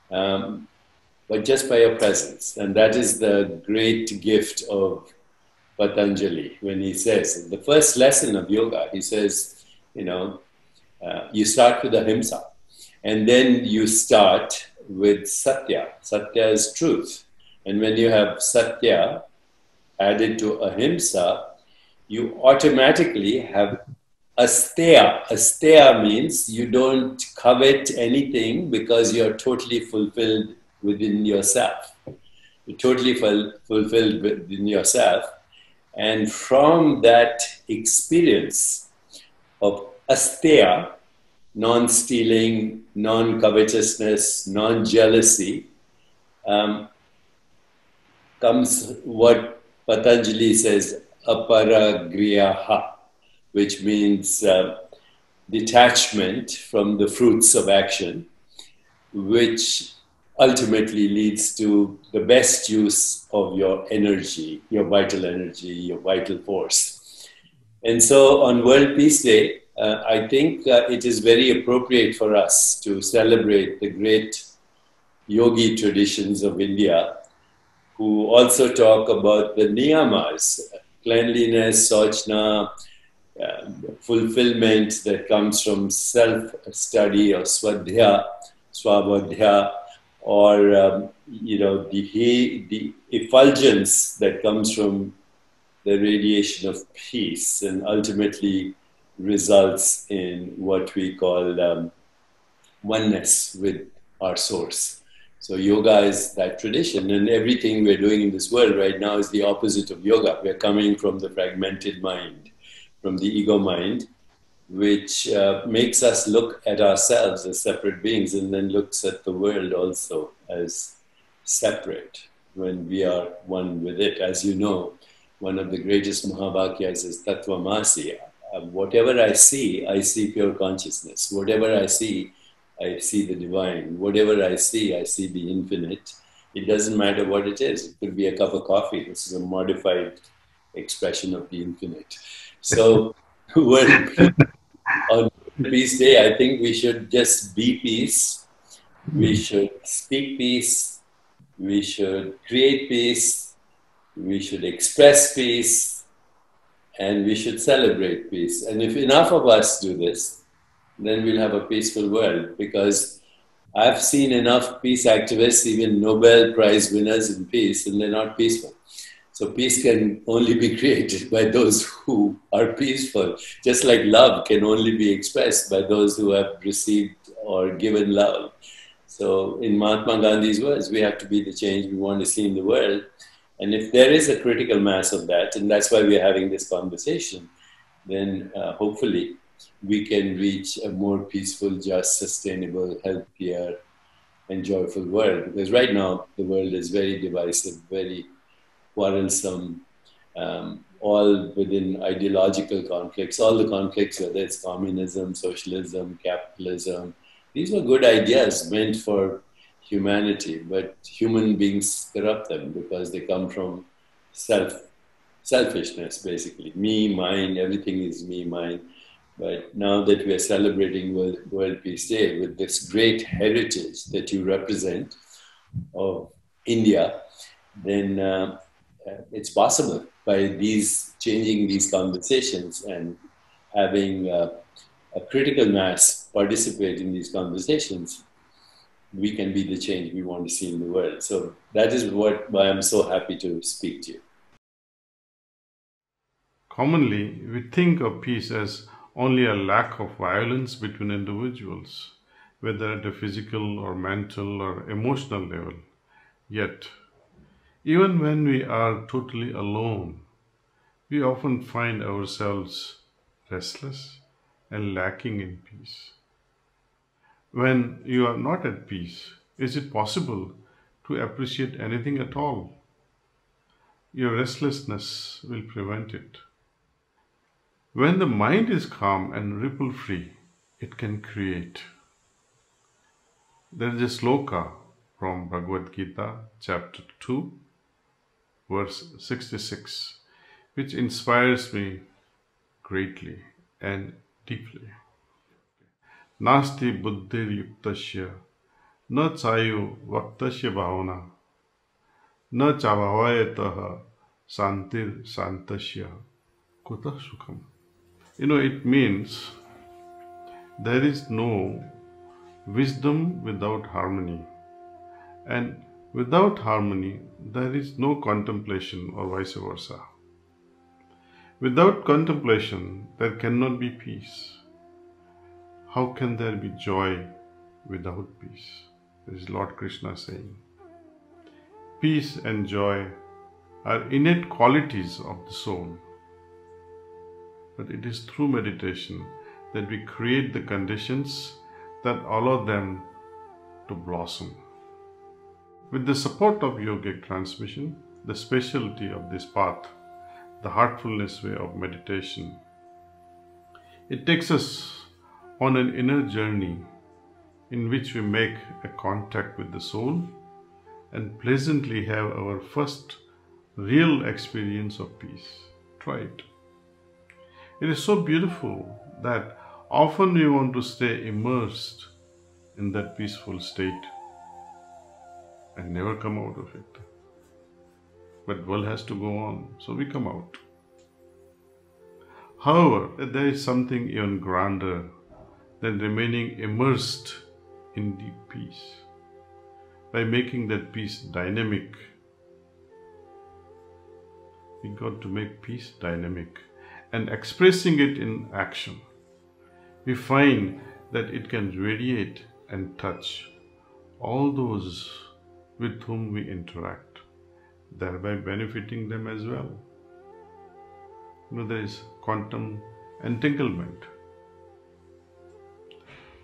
but just by your presence. And that is the great gift of Patanjali when he says, the first lesson of yoga, he says, you start with ahimsa, and then you start with satya. Satya is truth. And when you have satya added to ahimsa, you automatically have asteya. Asteya means you don't covet anything because you're totally fulfilled within yourself. You're totally fulfilled within yourself. And from that experience of asteya, non-stealing, non-covetousness, non-jealousy, comes what Patanjali says, aparagriyaha, which means detachment from the fruits of action, which ultimately leads to the best use of your energy, your vital force. And so on World Peace Day, I think it is very appropriate for us to celebrate the great yogi traditions of India, who also talk about the niyamas, cleanliness, sauchna, fulfillment that comes from self-study or swadhyaya, swabodhya, or the effulgence that comes from the radiation of peace, and ultimately results in what we call oneness with our source. So yoga is that tradition, and everything we're doing in this world right now is the opposite of yoga. We're coming from the fragmented mind, from the ego mind, which makes us look at ourselves as separate beings, and then looks at the world also as separate when we are one with it. As you know, one of the greatest Mahavakyas is Tattvamasi. Whatever I see pure consciousness. Whatever I see the divine. Whatever I see the infinite. It doesn't matter what it is. It could be a cup of coffee. This is a modified expression of the infinite. So, on Peace Day, I think we should just be peace. We should speak peace. We should create peace. We should express peace. And we should celebrate peace. And if enough of us do this, then we'll have a peaceful world. Because I've seen enough peace activists, even Nobel Prize winners in peace, and they're not peaceful. So peace can only be created by those who are peaceful. Just like love can only be expressed by those who have received or given love. So in Mahatma Gandhi's words, we have to be the change we want to see in the world. And if there is a critical mass of that, and that's why we're having this conversation, then hopefully we can reach a more peaceful, just, sustainable, healthier, and joyful world. Because right now, the world is very divisive, very quarrelsome, all within ideological conflicts. All the conflicts, whether it's communism, socialism, capitalism, these were good ideas meant for humanity, but human beings corrupt them because they come from selfishness, basically. Me, mine, everything is me, mine. But now that we are celebrating World Peace Day with this great heritage that you represent of India, then it's possible by changing these conversations and having a critical mass participate in these conversations, we can be the change we want to see in the world. So that is why I'm so happy to speak to you. Commonly, we think of peace as only a lack of violence between individuals, whether at a physical or mental or emotional level. Yet, even when we are totally alone, we often find ourselves restless and lacking in peace. When you are not at peace, is it possible to appreciate anything at all? Your restlessness will prevent it. When the mind is calm and ripple-free, it can create. There is a sloka from Bhagavad Gita, chapter 2, verse 66, which inspires me greatly and deeply. Nasti buddhir yuktasya, na chayu vaktasya bhavana, na chabhavayataha santir santasya kuta sukham. It means there is no wisdom without harmony, and without harmony there is no contemplation, or vice versa. Without contemplation there cannot be peace. How can there be joy without peace? This is Lord Krishna saying. Peace and joy are innate qualities of the soul. But it is through meditation that we create the conditions that allow them to blossom. With the support of yogic transmission, the specialty of this path, the heartfulness way of meditation, it takes us on an inner journey in which we make a contact with the soul and pleasantly have our first real experience of peace. Try it. It is so beautiful that often we want to stay immersed in that peaceful state and never come out of it. But world has to go on, so we come out. However, there is something even grander than remaining immersed in deep peace. By making that peace dynamic, we got to make peace dynamic and expressing it in action. We find that it can radiate and touch all those with whom we interact, thereby benefiting them as well. There is quantum entanglement.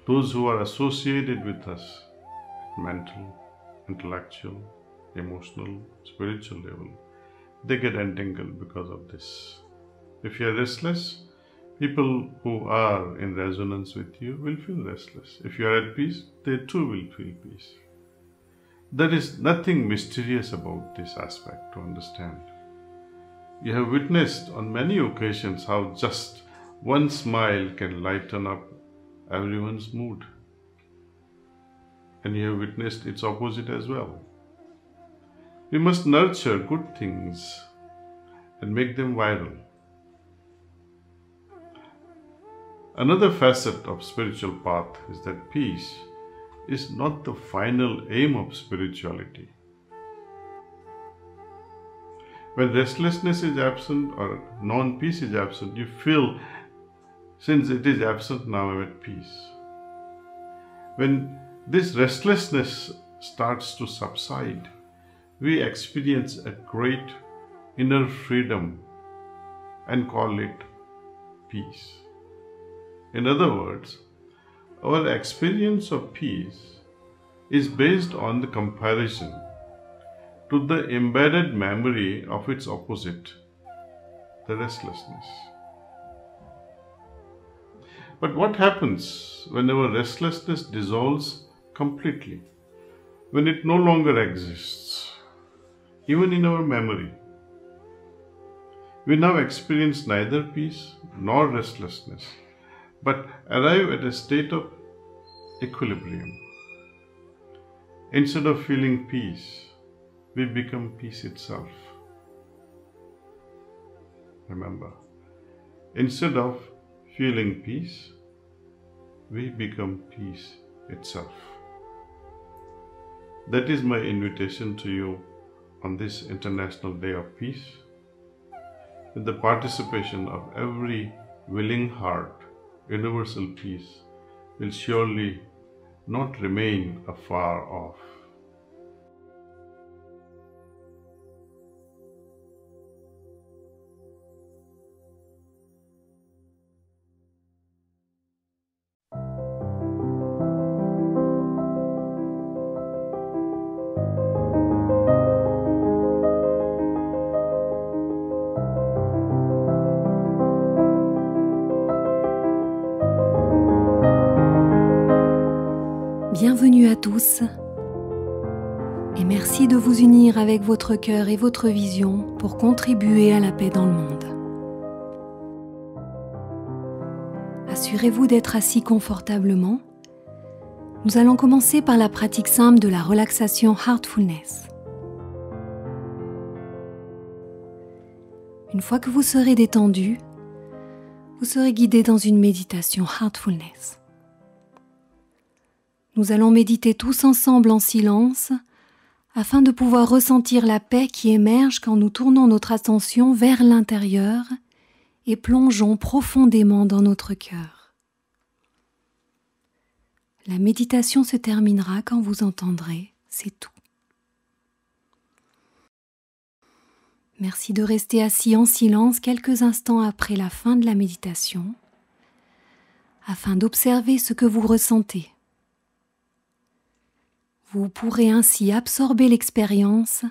Those who are associated with us at mental, intellectual, emotional, spiritual level, they get entangled because of this. If you are restless, people who are in resonance with you will feel restless. If you are at peace, they too will feel peace. There is nothing mysterious about this aspect to understand. You have witnessed on many occasions how just one smile can lighten up everyone's mood. And you have witnessed its opposite as well. We must nurture good things and make them viral. Another facet of spiritual path is that peace is not the final aim of spirituality. When restlessness is absent or non-peace is absent, you feel, since it is absent, now I'm at peace. When this restlessness starts to subside, we experience a great inner freedom and call it peace. In other words, our experience of peace is based on the comparison to the embedded memory of its opposite, the restlessness. But what happens when our restlessness dissolves completely? When it no longer exists, even in our memory? We now experience neither peace nor restlessness, but arrive at a state of equilibrium. Instead of feeling peace, we become peace itself. Remember, instead of feeling peace, we become peace itself. That is my invitation to you on this International Day of Peace. with the participation of every willing heart, universal peace will surely not remain afar off. Bienvenue à tous et merci de vous unir avec votre cœur et votre vision pour contribuer à la paix dans le monde. Assurez-vous d'être assis confortablement. Nous allons commencer par la pratique simple de la relaxation Heartfulness. Une fois que vous serez détendu, vous serez guidé dans une méditation Heartfulness. Nous allons méditer tous ensemble en silence afin de pouvoir ressentir la paix qui émerge quand nous tournons notre attention vers l'intérieur et plongeons profondément dans notre cœur. La méditation se terminera quand vous entendrez « c'est tout ». Merci de rester assis en silence quelques instants après la fin de la méditation afin d'observer ce que vous ressentez. Vous pourrez ainsi absorber l'expérience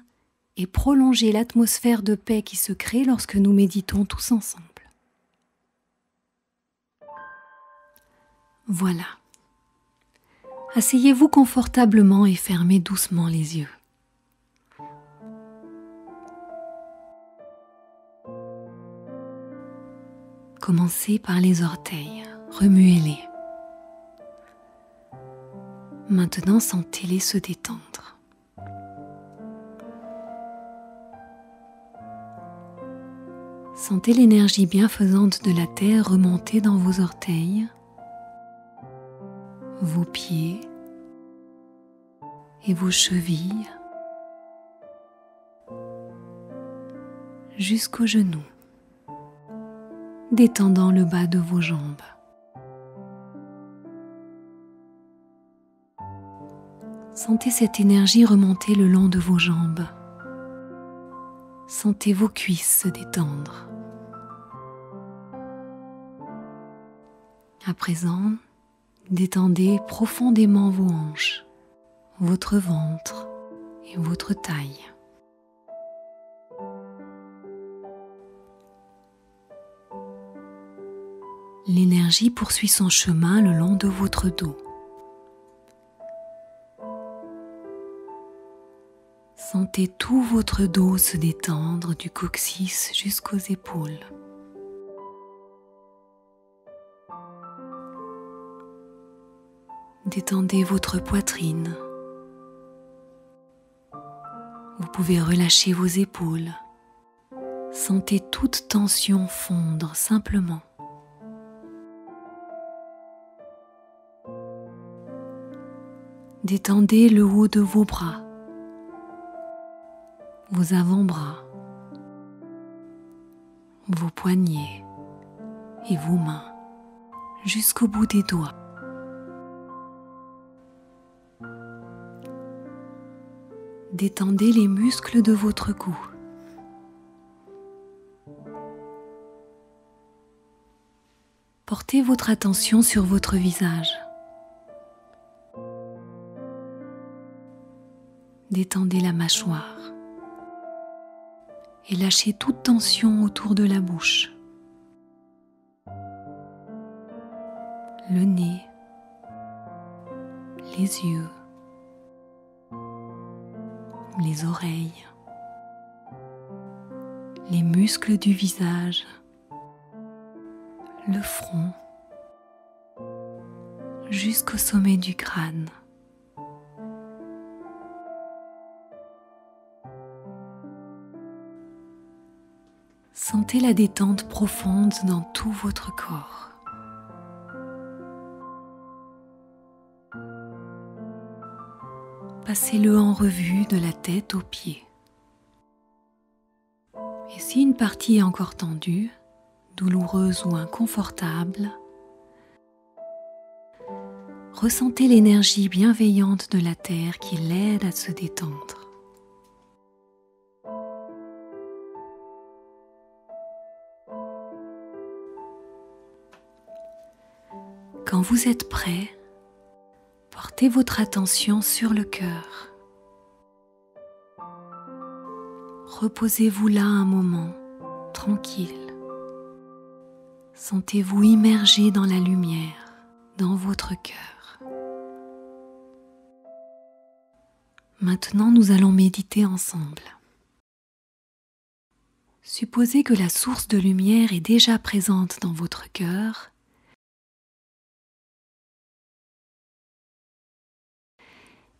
et prolonger l'atmosphère de paix qui se crée lorsque nous méditons tous ensemble. Voilà. Asseyez-vous confortablement et fermez doucement les yeux. Commencez par les orteils, remuez-les. Maintenant, sentez-les se détendre. Sentez l'énergie bienfaisante de la terre remonter dans vos orteils, vos pieds et vos chevilles jusqu'aux genoux, détendant le bas de vos jambes. Sentez cette énergie remonter le long de vos jambes. Sentez vos cuisses se détendre. À présent, détendez profondément vos hanches, votre ventre et votre taille. L'énergie poursuit son chemin le long de votre dos. Sentez tout votre dos se détendre du coccyx jusqu'aux épaules. Détendez votre poitrine. Vous pouvez relâcher vos épaules. Sentez toute tension fondre simplement. Détendez le haut de vos bras, vos avant-bras, vos poignets et vos mains jusqu'au bout des doigts. Détendez les muscles de votre cou. Portez votre attention sur votre visage. Détendez la mâchoire et lâchez toute tension autour de la bouche. Le nez, les yeux, les oreilles, les muscles du visage, le front, jusqu'au sommet du crâne. Sentez la détente profonde dans tout votre corps. Passez-le en revue de la tête aux pieds. Et Si une partie est encore tendue, douloureuse ou inconfortable, ressentez l'énergie bienveillante de la terre qui l'aide à se détendre. Quand vous êtes prêt, portez votre attention sur le cœur. Reposez-vous là un moment, tranquille. Sentez-vous immergé dans la lumière, dans votre cœur. Maintenant, nous allons méditer ensemble. Supposez que la source de lumière est déjà présente dans votre cœur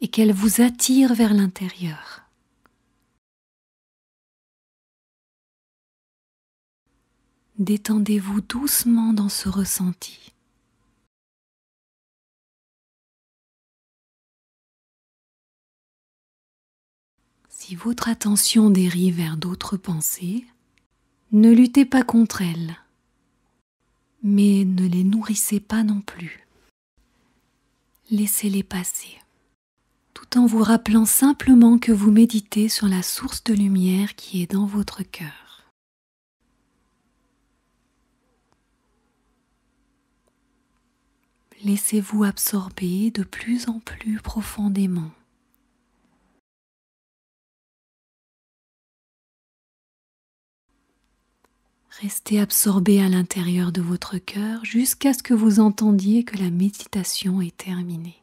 et qu'elle vous attire vers l'intérieur. Détendez-vous doucement dans ce ressenti. Si votre attention dérive vers d'autres pensées, ne luttez pas contre elles, mais ne les nourrissez pas non plus. Laissez-les passer, tout en vous rappelant simplement que vous méditez sur la source de lumière qui est dans votre cœur. Laissez-vous absorber de plus en plus profondément. Restez absorbé à l'intérieur de votre cœur jusqu'à ce que vous entendiez que la méditation est terminée.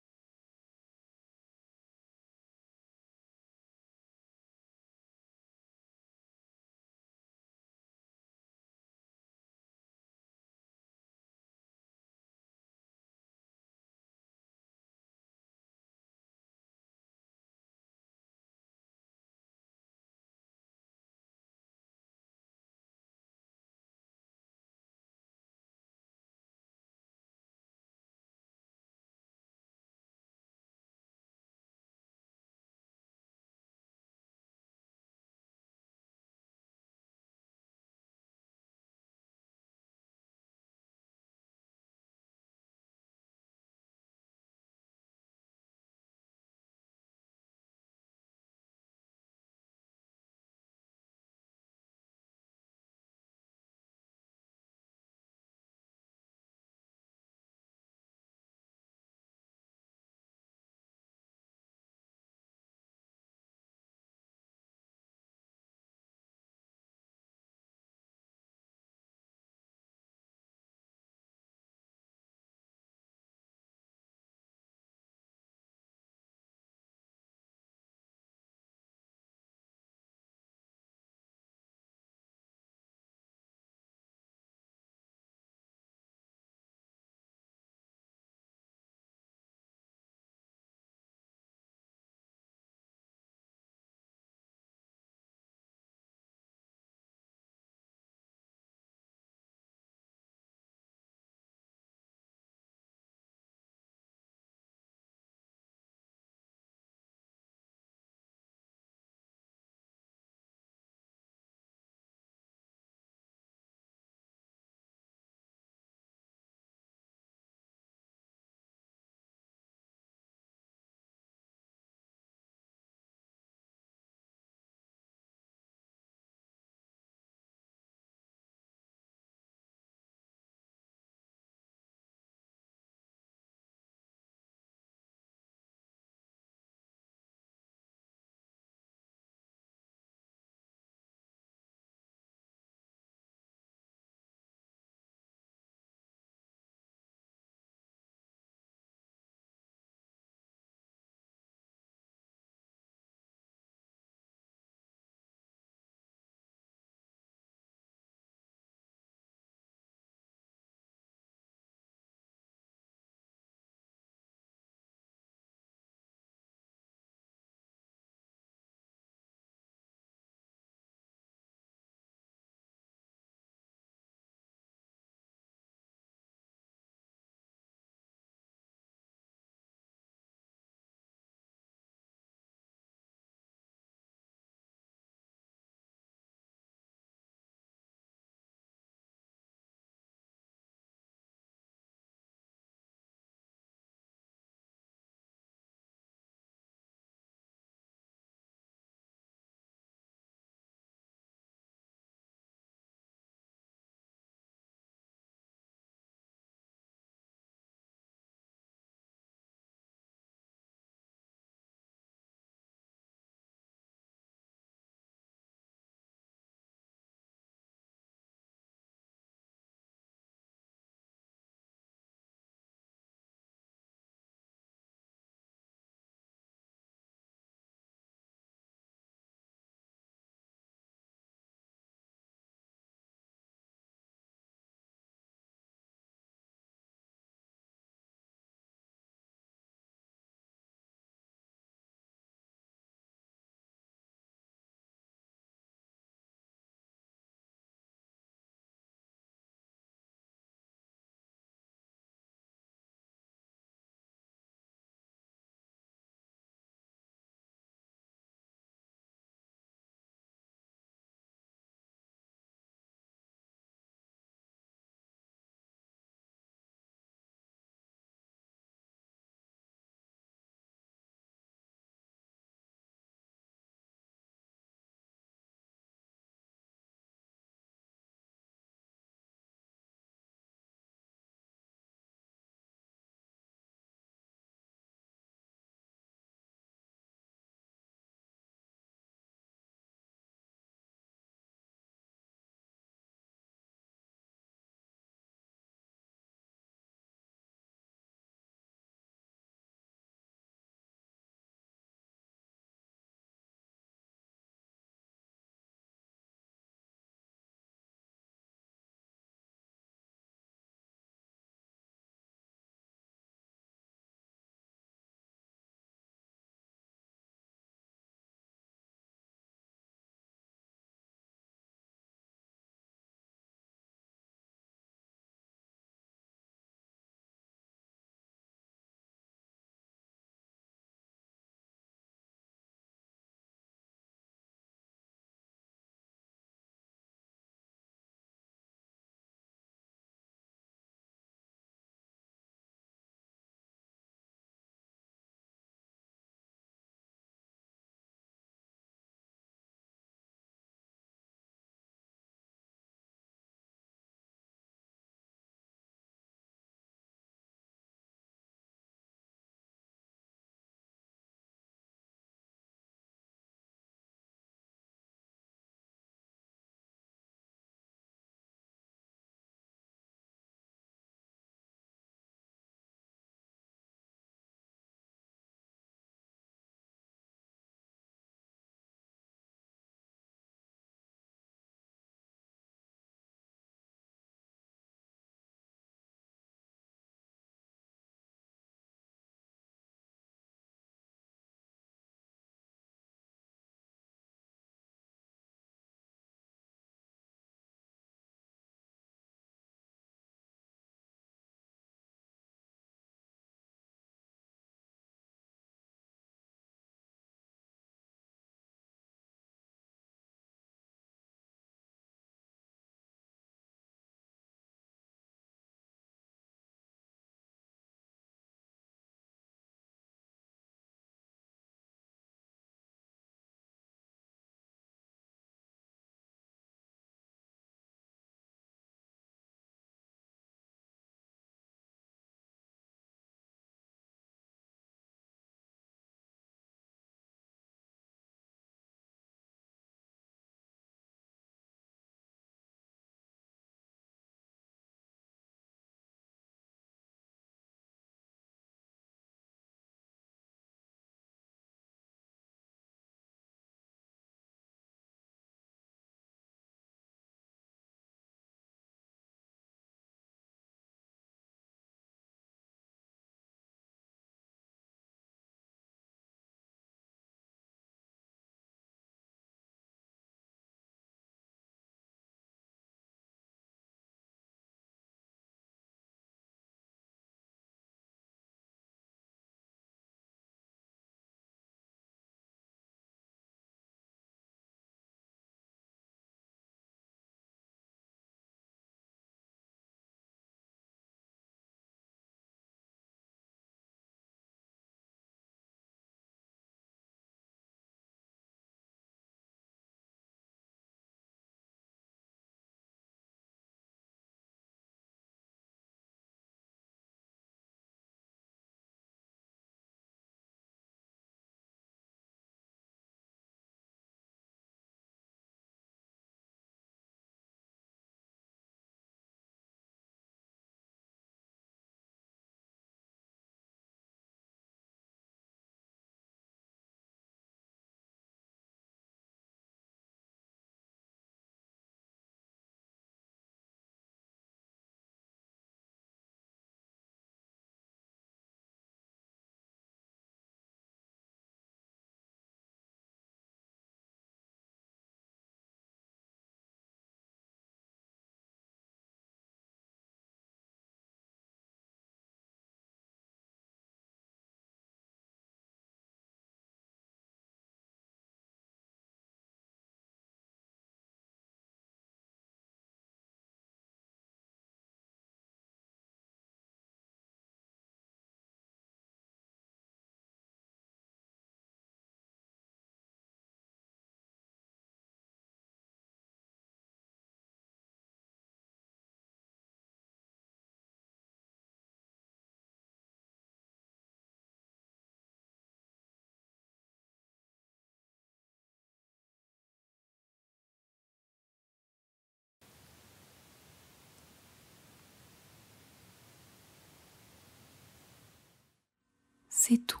c'est tout.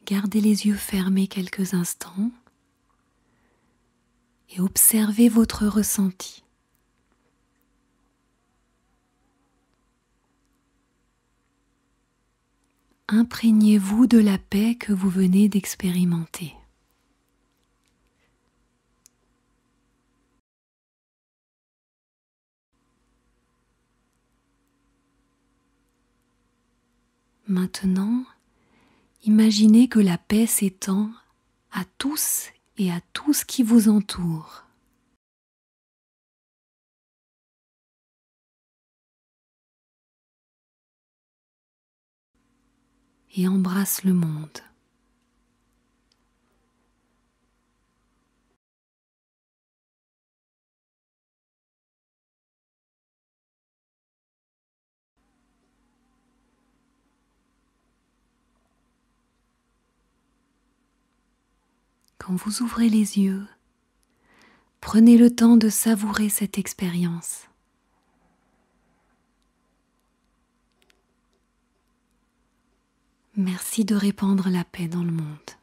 Gardez les yeux fermés quelques instants et observez votre ressenti. Imprégnez-vous de la paix que vous venez d'expérimenter. Maintenant, imaginez que la paix s'étend à tous et à tout ce qui vous entoure. Et embrasse le monde. Quand vous ouvrez les yeux, prenez le temps de savourer cette expérience. Merci de répandre la paix dans le monde.